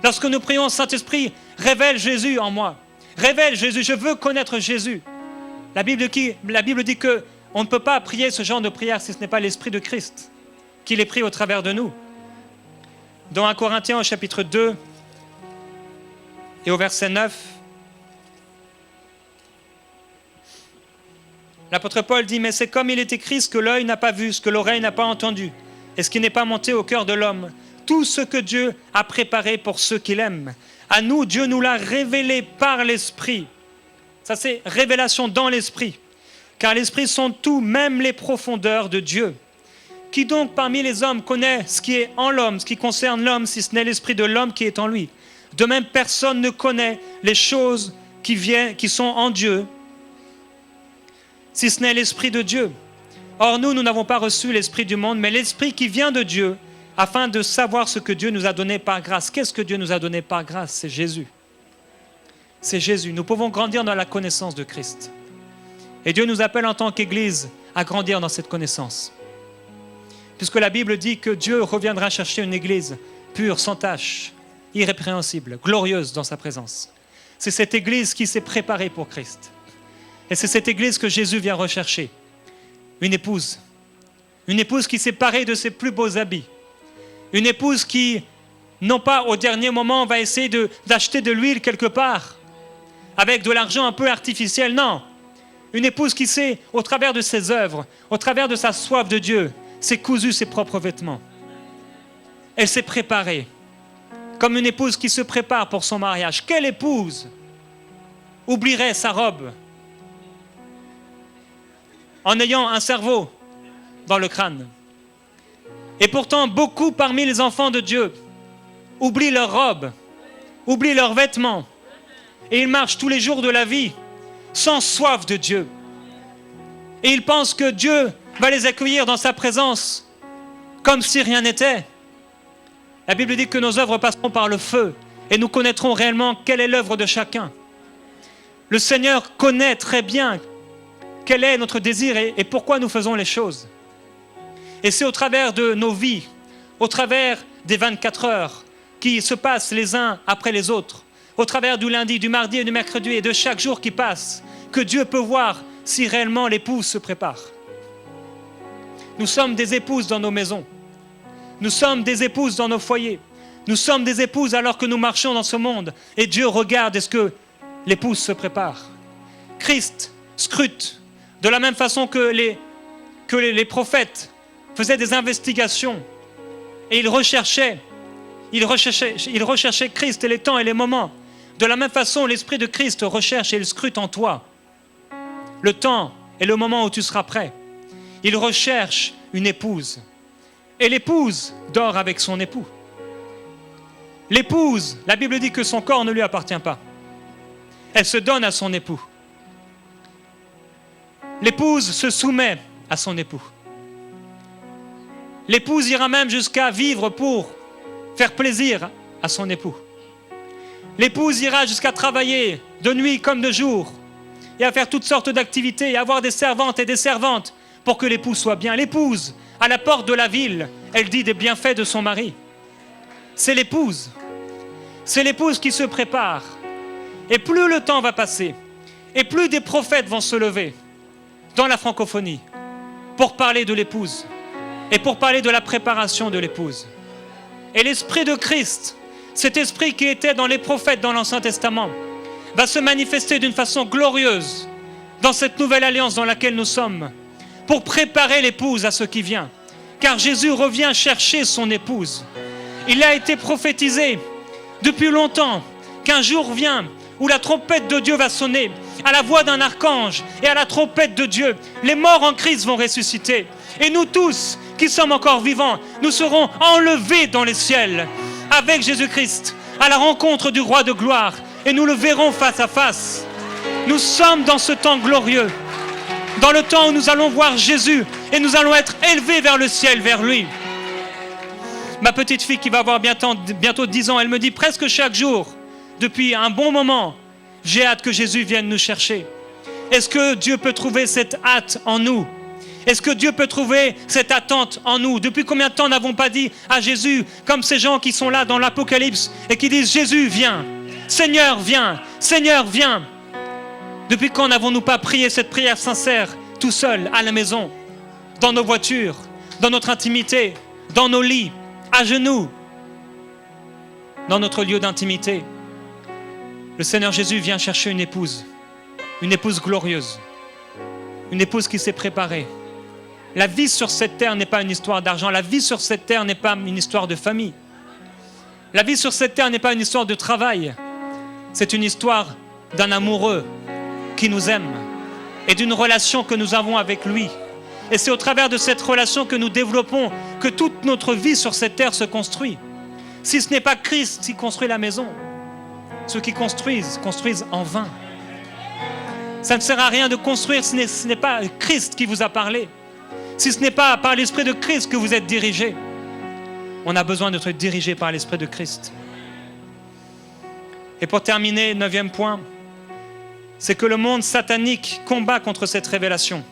Lorsque nous prions, Saint-Esprit, révèle Jésus en moi. Révèle Jésus, je veux connaître Jésus. La Bible dit qu'on ne peut pas prier ce genre de prière si ce n'est pas l'Esprit de Christ qui les prie au travers de nous. Dans 1 Corinthiens au chapitre 2 et au verset 9, l'apôtre Paul dit « Mais c'est comme il est écrit, ce que l'œil n'a pas vu, ce que l'oreille n'a pas entendu, et ce qui n'est pas monté au cœur de l'homme, tout ce que Dieu a préparé pour ceux qu'il aime. À nous, Dieu nous l'a révélé par l'Esprit. » Ça, c'est révélation dans l'Esprit. Car l'Esprit sonde tout, même les profondeurs de Dieu. Qui donc parmi les hommes connaît ce qui est en l'homme, ce qui concerne l'homme, si ce n'est l'Esprit de l'homme qui est en lui? De même, personne ne connaît les choses qui sont en Dieu, si ce n'est l'Esprit de Dieu. Or, nous n'avons pas reçu l'Esprit du monde, mais l'Esprit qui vient de Dieu, afin de savoir ce que Dieu nous a donné par grâce. Qu'est-ce que Dieu nous a donné par grâce? C'est Jésus. C'est Jésus. Nous pouvons grandir dans la connaissance de Christ. Et Dieu nous appelle en tant qu'Église à grandir dans cette connaissance. Puisque la Bible dit que Dieu reviendra chercher une Église pure, sans tache, irrépréhensible, glorieuse dans sa présence. C'est cette Église qui s'est préparée pour Christ. Et c'est cette Église que Jésus vient rechercher. Une épouse qui s'est parée de ses plus beaux habits. Une épouse qui, non pas au dernier moment, va essayer d'acheter de l'huile quelque part, avec de l'argent un peu artificiel, non. Une épouse qui sait, au travers de ses œuvres, au travers de sa soif de Dieu, s'est cousu ses propres vêtements. Elle s'est préparée, comme une épouse qui se prépare pour son mariage. Quelle épouse oublierait sa robe en ayant un cerveau dans le crâne? Et pourtant, beaucoup parmi les enfants de Dieu oublient leur robe, oublient leurs vêtements, et ils marchent tous les jours de la vie sans soif de Dieu. Et ils pensent que Dieu va les accueillir dans sa présence comme si rien n'était. La Bible dit que nos œuvres passeront par le feu et nous connaîtrons réellement quelle est l'œuvre de chacun. Le Seigneur connaît très bien quel est notre désir et pourquoi nous faisons les choses. Et c'est au travers de nos vies, au travers des 24 heures qui se passent les uns après les autres, au travers du lundi, du mardi et du mercredi et de chaque jour qui passe, que Dieu peut voir si réellement l'épouse se prépare. Nous sommes des épouses dans nos maisons. Nous sommes des épouses dans nos foyers. Nous sommes des épouses alors que nous marchons dans ce monde. Et Dieu regarde est-ce que l'épouse se prépare. Christ scrute de la même façon que les prophètes faisaient des investigations. Et ils recherchaient Christ et les temps et les moments. De la même façon, l'Esprit de Christ recherche et il scrute en toi le temps et le moment où tu seras prêt. Il recherche une épouse. Et l'épouse dort avec son époux. L'épouse, la Bible dit que son corps ne lui appartient pas. Elle se donne à son époux. L'épouse se soumet à son époux. L'épouse ira même jusqu'à vivre pour faire plaisir à son époux. L'épouse ira jusqu'à travailler de nuit comme de jour et à faire toutes sortes d'activités et avoir des servantes et des servantes pour que l'époux soit bien. L'épouse, à la porte de la ville, elle dit des bienfaits de son mari. C'est l'épouse. C'est l'épouse qui se prépare. Et plus le temps va passer, et plus des prophètes vont se lever dans la francophonie pour parler de l'épouse et pour parler de la préparation de l'épouse. Et l'Esprit de Christ, cet esprit qui était dans les prophètes dans l'Ancien Testament, va se manifester d'une façon glorieuse dans cette nouvelle alliance dans laquelle nous sommes, pour préparer l'épouse à ce qui vient. Car Jésus revient chercher son épouse. Il a été prophétisé depuis longtemps qu'un jour vient où la trompette de Dieu va sonner, à la voix d'un archange et à la trompette de Dieu. Les morts en Christ vont ressusciter. Et nous tous qui sommes encore vivants, nous serons enlevés dans les ciels avec Jésus-Christ à la rencontre du roi de gloire. Et nous le verrons face à face. Nous sommes dans ce temps glorieux, dans le temps où nous allons voir Jésus et nous allons être élevés vers le ciel, vers lui. Ma petite fille qui va avoir bientôt 10 ans, elle me dit presque chaque jour, depuis un bon moment, j'ai hâte que Jésus vienne nous chercher. Est-ce que Dieu peut trouver cette hâte en nous? Est-ce que Dieu peut trouver cette attente en nous? Depuis combien de temps n'avons pas dit à Jésus, comme ces gens qui sont là dans l'Apocalypse et qui disent « Jésus, viens, Seigneur, viens, Seigneur, viens ». Depuis quand n'avons-nous pas prié cette prière sincère, tout seul, à la maison, dans nos voitures, dans notre intimité, dans nos lits, à genoux, dans notre lieu d'intimité? Le Seigneur Jésus vient chercher une épouse glorieuse, une épouse qui s'est préparée. La vie sur cette terre n'est pas une histoire d'argent, la vie sur cette terre n'est pas une histoire de famille. La vie sur cette terre n'est pas une histoire de travail, c'est une histoire d'un amoureux qui nous aime et d'une relation que nous avons avec lui. Et c'est au travers de cette relation que nous développons que toute notre vie sur cette terre se construit. Si ce n'est pas Christ qui construit la maison, ceux qui construisent en vain. Ça ne sert à rien de construire si ce n'est pas Christ qui vous a parlé. Si ce n'est pas par l'Esprit de Christ que vous êtes dirigé. On a besoin d'être dirigé par l'Esprit de Christ. Et pour terminer, 9e point, c'est que le monde satanique combat contre cette révélation.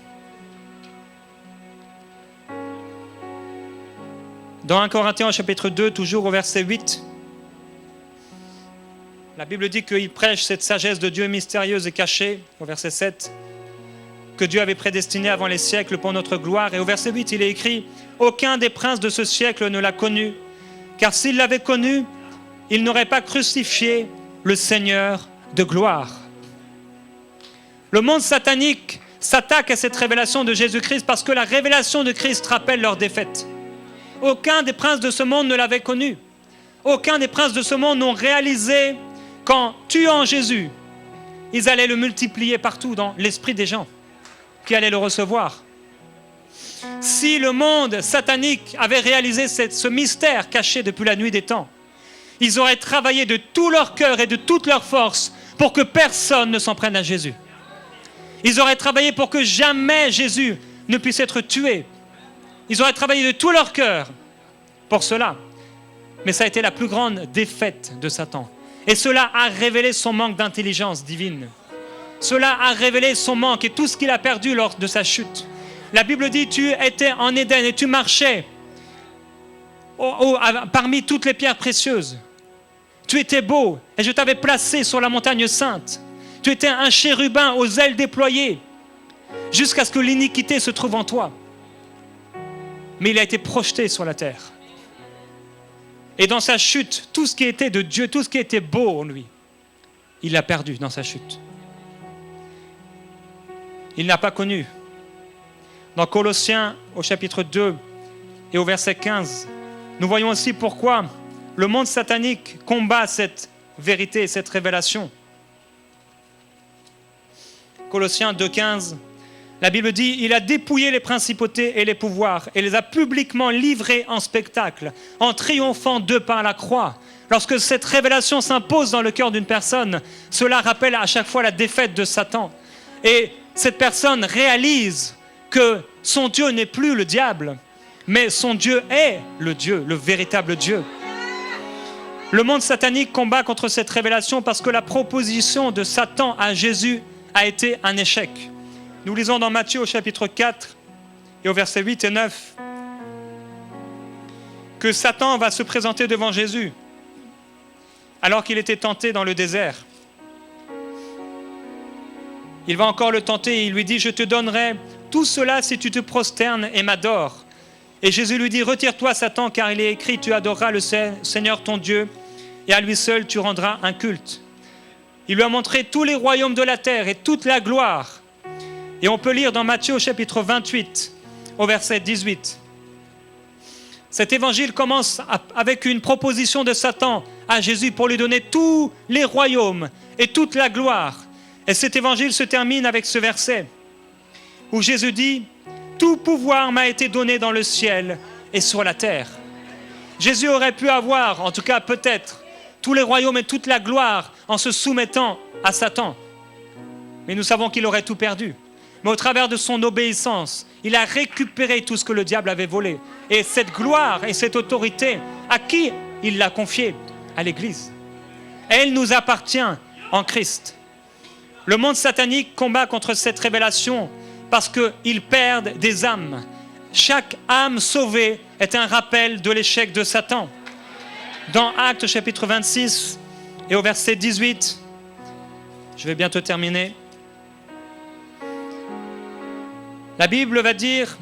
Dans 1 Corinthiens chapitre 2, toujours au verset 8, la Bible dit qu'il prêche cette sagesse de Dieu mystérieuse et cachée, au verset 7, que Dieu avait prédestiné avant les siècles pour notre gloire. Et au verset 8, il est écrit « Aucun des princes de ce siècle ne l'a connu, car s'il l'avait connu, il n'aurait pas crucifié le Seigneur de gloire. » Le monde satanique s'attaque à cette révélation de Jésus-Christ parce que la révélation de Christ rappelle leur défaite. Aucun des princes de ce monde ne l'avait connu. Aucun des princes de ce monde n'ont réalisé qu'en tuant Jésus, ils allaient le multiplier partout dans l'esprit des gens qui allaient le recevoir. Si le monde satanique avait réalisé ce mystère caché depuis la nuit des temps, ils auraient travaillé de tout leur cœur et de toute leur force pour que personne ne s'en prenne à Jésus. Ils auraient travaillé pour que jamais Jésus ne puisse être tué. Ils auraient travaillé de tout leur cœur pour cela. Mais ça a été la plus grande défaite de Satan. Et cela a révélé son manque d'intelligence divine. Cela a révélé son manque et tout ce qu'il a perdu lors de sa chute. La Bible dit, tu étais en Éden et tu marchais parmi toutes les pierres précieuses. Tu étais beau et je t'avais placé sur la montagne sainte. Tu étais un chérubin aux ailes déployées jusqu'à ce que l'iniquité se trouve en toi. Mais il a été projeté sur la terre. Et dans sa chute, tout ce qui était de Dieu, tout ce qui était beau en lui, il l'a perdu dans sa chute. Il n'a pas connu. Dans Colossiens, au chapitre 2 et au verset 15, nous voyons aussi pourquoi le monde satanique combat cette vérité, cette révélation. Colossiens 2,15, la Bible dit « Il a dépouillé les principautés et les pouvoirs et les a publiquement livrés en spectacle, en triomphant d'eux par la croix. » Lorsque cette révélation s'impose dans le cœur d'une personne, cela rappelle à chaque fois la défaite de Satan. Et cette personne réalise que son Dieu n'est plus le diable, mais son Dieu est le Dieu, le véritable Dieu. Le monde satanique combat contre cette révélation parce que la proposition de Satan à Jésus a été un échec. Nous lisons dans Matthieu au chapitre 4 et au verset 8 et 9 que Satan va se présenter devant Jésus alors qu'il était tenté dans le désert. Il va encore le tenter et il lui dit « Je te donnerai tout cela si tu te prosternes et m'adores. » Et Jésus lui dit « Retire-toi Satan, car il est écrit, tu adoreras le Seigneur ton Dieu et à lui seul tu rendras un culte. » Il lui a montré tous les royaumes de la terre et toute la gloire. Et on peut lire dans Matthieu au chapitre 28, au verset 18. Cet évangile commence avec une proposition de Satan à Jésus pour lui donner tous les royaumes et toute la gloire. Et cet évangile se termine avec ce verset où Jésus dit « Tout pouvoir m'a été donné dans le ciel et sur la terre. » Jésus aurait pu avoir, en tout cas peut-être, tous les royaumes et toute la gloire en se soumettant à Satan. Mais nous savons qu'il aurait tout perdu. Mais au travers de son obéissance, il a récupéré tout ce que le diable avait volé. Et cette gloire et cette autorité, à qui il l'a confiée? À l'Église. Elle nous appartient en Christ. Le monde satanique combat contre cette révélation parce qu'ils perdent des âmes. Chaque âme sauvée est un rappel de l'échec de Satan. Dans Actes chapitre 26 et au verset 18, je vais bientôt terminer. La Bible va dire,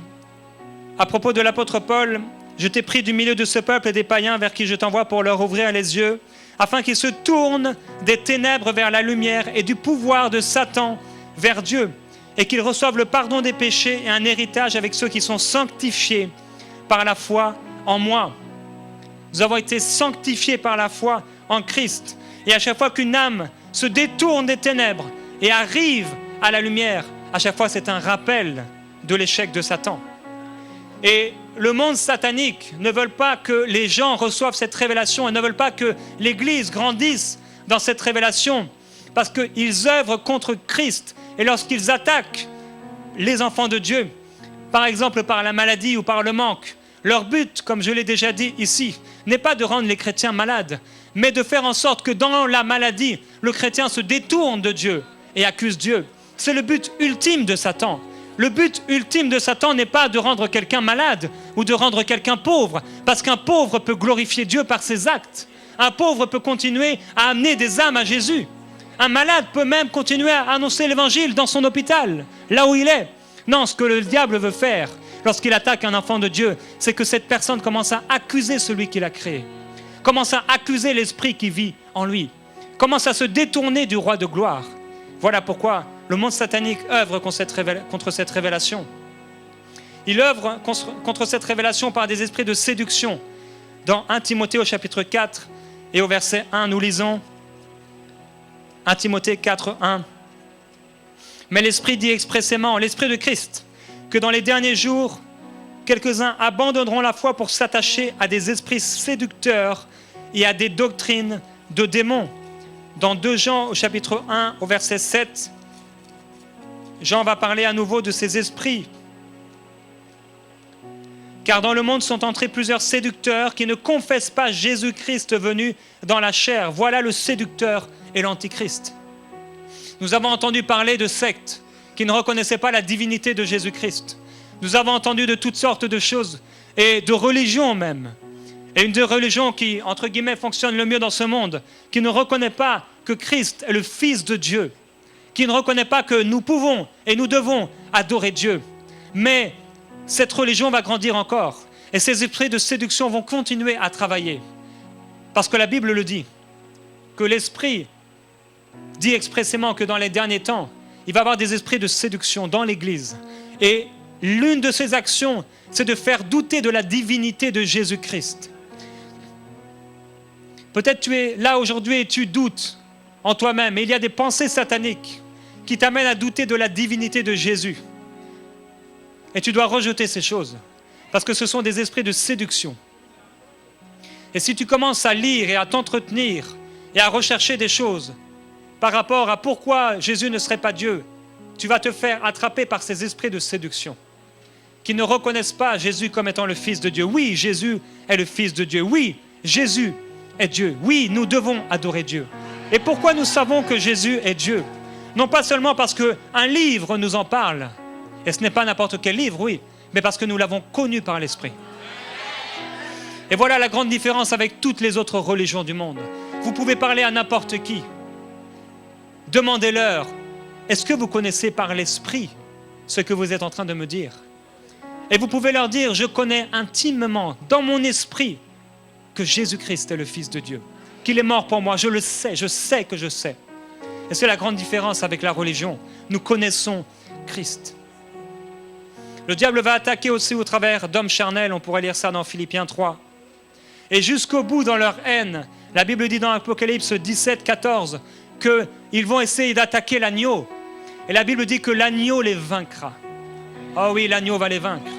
à propos de l'apôtre Paul, « Je t'ai pris du milieu de ce peuple et des païens vers qui je t'envoie pour leur ouvrir les yeux, afin qu'ils se tournent des ténèbres vers la lumière et du pouvoir de Satan vers Dieu, et qu'ils reçoivent le pardon des péchés et un héritage avec ceux qui sont sanctifiés par la foi en moi. » Nous avons été sanctifiés par la foi en Christ. Et à chaque fois qu'une âme se détourne des ténèbres et arrive à la lumière, à chaque fois c'est un rappel de l'échec de Satan. Et le monde satanique ne veut pas que les gens reçoivent cette révélation et ne veulent pas que l'Église grandisse dans cette révélation parce qu'ils œuvrent contre Christ. Et lorsqu'ils attaquent les enfants de Dieu, par exemple par la maladie ou par le manque, leur but, comme je l'ai déjà dit ici, n'est pas de rendre les chrétiens malades, mais de faire en sorte que dans la maladie, le chrétien se détourne de Dieu et accuse Dieu. C'est le but ultime de Satan. Le but ultime de Satan n'est pas de rendre quelqu'un malade ou de rendre quelqu'un pauvre, parce qu'un pauvre peut glorifier Dieu par ses actes. Un pauvre peut continuer à amener des âmes à Jésus. Un malade peut même continuer à annoncer l'évangile dans son hôpital, là où il est. Non, ce que le diable veut faire lorsqu'il attaque un enfant de Dieu, c'est que cette personne commence à accuser celui qui l'a créé, commence à accuser l'esprit qui vit en lui, commence à se détourner du roi de gloire. Voilà pourquoi le monde satanique œuvre contre cette révélation. Il œuvre contre cette révélation par des esprits de séduction. Dans 1 Timothée au chapitre 4 et au verset 1, nous lisons 1 Timothée 4, 1. Mais l'Esprit dit expressément, l'Esprit de Christ, que dans les derniers jours, quelques-uns abandonneront la foi pour s'attacher à des esprits séducteurs et à des doctrines de démons. Dans 2 Jean au chapitre 1 au verset 7, Jean va parler à nouveau de ces esprits. Car dans le monde sont entrés plusieurs séducteurs qui ne confessent pas Jésus-Christ venu dans la chair. Voilà le séducteur et l'antichrist. Nous avons entendu parler de sectes qui ne reconnaissaient pas la divinité de Jésus-Christ. Nous avons entendu de toutes sortes de choses et de religions même. Et une des religions qui, entre guillemets, fonctionne le mieux dans ce monde, qui ne reconnaît pas que Christ est le Fils de Dieu, qui ne reconnaît pas que nous pouvons et nous devons adorer Dieu. Mais cette religion va grandir encore et ces esprits de séduction vont continuer à travailler. Parce que la Bible le dit, que l'Esprit dit expressément que dans les derniers temps, il va y avoir des esprits de séduction dans l'Église. Et l'une de ces actions, c'est de faire douter de la divinité de Jésus-Christ. Peut-être tu es là aujourd'hui et tu doutes en toi-même. Et il y a des pensées sataniques qui t'amènent à douter de la divinité de Jésus. Et tu dois rejeter ces choses. Parce que ce sont des esprits de séduction. Et si tu commences à lire et à t'entretenir et à rechercher des choses par rapport à pourquoi Jésus ne serait pas Dieu, tu vas te faire attraper par ces esprits de séduction qui ne reconnaissent pas Jésus comme étant le Fils de Dieu. Oui, Jésus est le Fils de Dieu. Oui, Jésus est Dieu. Oui, nous devons adorer Dieu. Et pourquoi nous savons que Jésus est Dieu? Non pas seulement parce qu'un livre nous en parle, et ce n'est pas n'importe quel livre, oui, mais parce que nous l'avons connu par l'Esprit. Et voilà la grande différence avec toutes les autres religions du monde. Vous pouvez parler à n'importe qui. Demandez-leur, est-ce que vous connaissez par l'Esprit ce que vous êtes en train de me dire? Et vous pouvez leur dire, je connais intimement, dans mon esprit, que Jésus-Christ est le Fils de Dieu, qu'il est mort pour moi, je le sais, je sais que je sais. Et c'est la grande différence avec la religion. Nous connaissons Christ. Le diable va attaquer aussi au travers d'hommes charnels, on pourrait lire ça dans Philippiens 3. Et jusqu'au bout dans leur haine, la Bible dit dans Apocalypse 17, 14, qu'ils vont essayer d'attaquer l'agneau. Et la Bible dit que l'agneau les vaincra. Oh oui, l'agneau va les vaincre.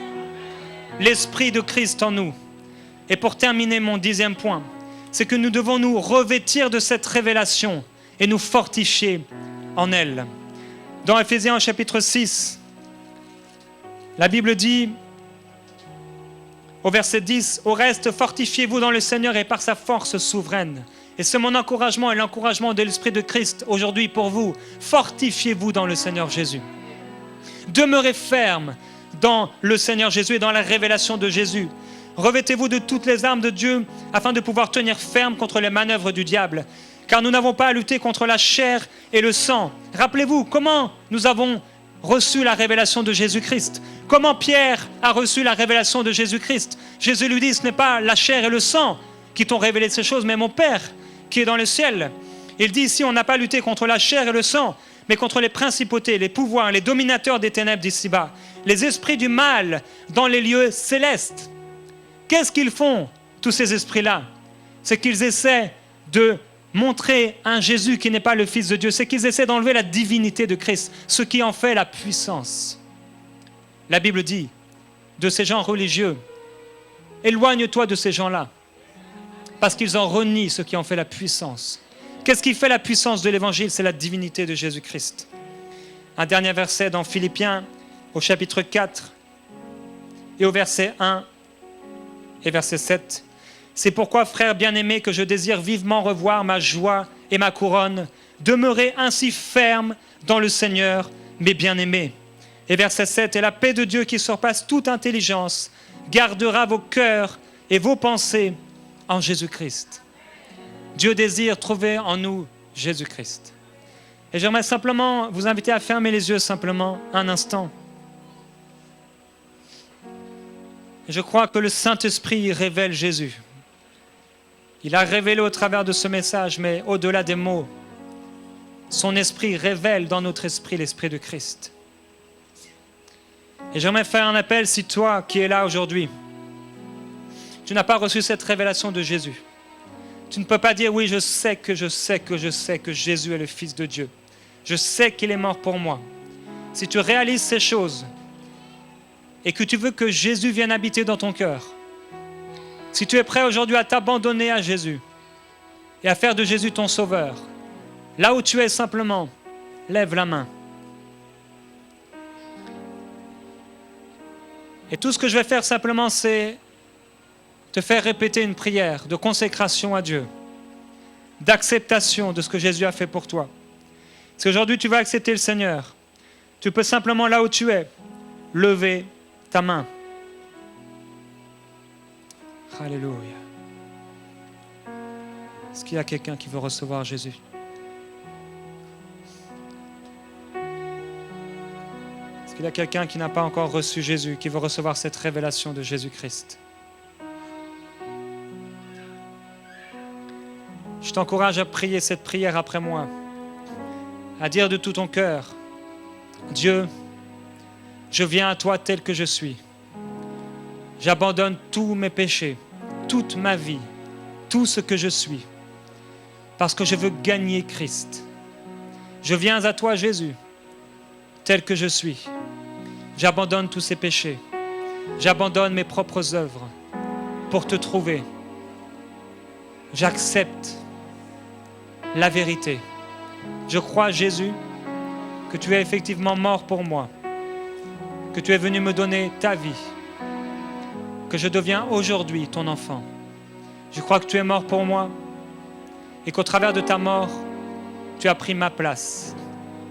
L'Esprit de Christ en nous. Et pour terminer mon 10e point, c'est que nous devons nous revêtir de cette révélation et nous fortifier en elle. Dans Ephésiens chapitre 6, la Bible dit au verset 10, « Au reste, fortifiez-vous dans le Seigneur et par sa force souveraine. » Et c'est mon encouragement et l'encouragement de l'Esprit de Christ aujourd'hui pour vous. Fortifiez-vous dans le Seigneur Jésus. Demeurez ferme dans le Seigneur Jésus et dans la révélation de Jésus. Revêtez-vous de toutes les armes de Dieu afin de pouvoir tenir ferme contre les manœuvres du diable. Car nous n'avons pas à lutter contre la chair et le sang. Rappelez-vous comment nous avons reçu la révélation de Jésus-Christ. Comment Pierre a reçu la révélation de Jésus-Christ. Jésus lui dit, ce n'est pas la chair et le sang qui t'ont révélé ces choses, mais mon Père qui est dans le ciel. Il dit ici, on n'a pas lutté contre la chair et le sang, mais contre les principautés, les pouvoirs, les dominateurs des ténèbres d'ici-bas, les esprits du mal dans les lieux célestes. Qu'est-ce qu'ils font, tous ces esprits-là? C'est qu'ils essaient de montrer un Jésus qui n'est pas le Fils de Dieu. C'est qu'ils essaient d'enlever la divinité de Christ, ce qui en fait la puissance. La Bible dit de ces gens religieux, éloigne-toi de ces gens-là, parce qu'ils en renient ce qui en fait la puissance. Qu'est-ce qui fait la puissance de l'Évangile? C'est la divinité de Jésus-Christ. Un dernier verset dans Philippiens, au chapitre 4, et au verset 1 et verset 7. C'est pourquoi, frères bien-aimés, que je désire vivement revoir ma joie et ma couronne, demeurer ainsi ferme dans le Seigneur, mes bien-aimés. Et verset 7, et la paix de Dieu qui surpasse toute intelligence, gardera vos cœurs et vos pensées en Jésus-Christ. Dieu désire trouver en nous Jésus-Christ. Et j'aimerais simplement vous inviter à fermer les yeux simplement un instant. Je crois que le Saint-Esprit révèle Jésus. Il a révélé au travers de ce message, mais au-delà des mots, son esprit révèle dans notre esprit l'esprit de Christ. Et j'aimerais faire un appel, si toi qui es là aujourd'hui, tu n'as pas reçu cette révélation de Jésus. Tu ne peux pas dire, oui, je sais que Jésus est le Fils de Dieu. Je sais qu'il est mort pour moi. Si tu réalises ces choses et que tu veux que Jésus vienne habiter dans ton cœur, si tu es prêt aujourd'hui à t'abandonner à Jésus et à faire de Jésus ton sauveur, là où tu es simplement, lève la main. Et tout ce que je vais faire simplement, c'est te faire répéter une prière de consécration à Dieu, d'acceptation de ce que Jésus a fait pour toi. Si aujourd'hui tu vas accepter le Seigneur, tu peux simplement, là où tu es, lever ta main. Alléluia. Est-ce qu'il y a quelqu'un qui veut recevoir Jésus? Est-ce qu'il y a quelqu'un qui n'a pas encore reçu Jésus, qui veut recevoir cette révélation de Jésus-Christ? Je t'encourage à prier cette prière après moi, à dire de tout ton cœur, Dieu, je viens à toi tel que je suis. J'abandonne tous mes péchés, toute ma vie, tout ce que je suis, parce que je veux gagner Christ. Je viens à toi, Jésus, tel que je suis. J'abandonne tous ces péchés. J'abandonne mes propres œuvres pour te trouver. J'accepte la vérité. Je crois, Jésus, que tu es effectivement mort pour moi, que tu es venu me donner ta vie, que je deviens aujourd'hui ton enfant. Je crois que tu es mort pour moi et qu'au travers de ta mort, tu as pris ma place.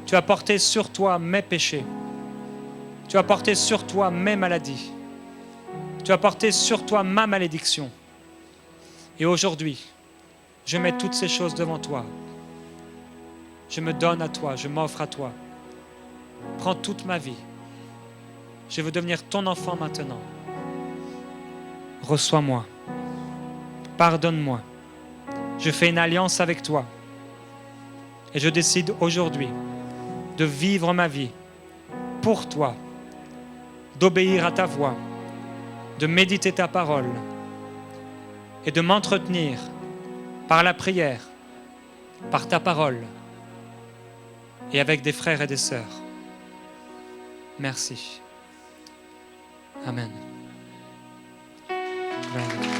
Tu as porté sur toi mes péchés. Tu as porté sur toi mes maladies. Tu as porté sur toi ma malédiction. Et aujourd'hui, je mets toutes ces choses devant toi. Je me donne à toi, je m'offre à toi. Prends toute ma vie. Je veux devenir ton enfant maintenant. Reçois-moi. Pardonne-moi. Je fais une alliance avec toi. Et je décide aujourd'hui de vivre ma vie pour toi, d'obéir à ta voix, de méditer ta parole et de m'entretenir par la prière, par ta parole et avec des frères et des sœurs. Merci. Amen. Amen.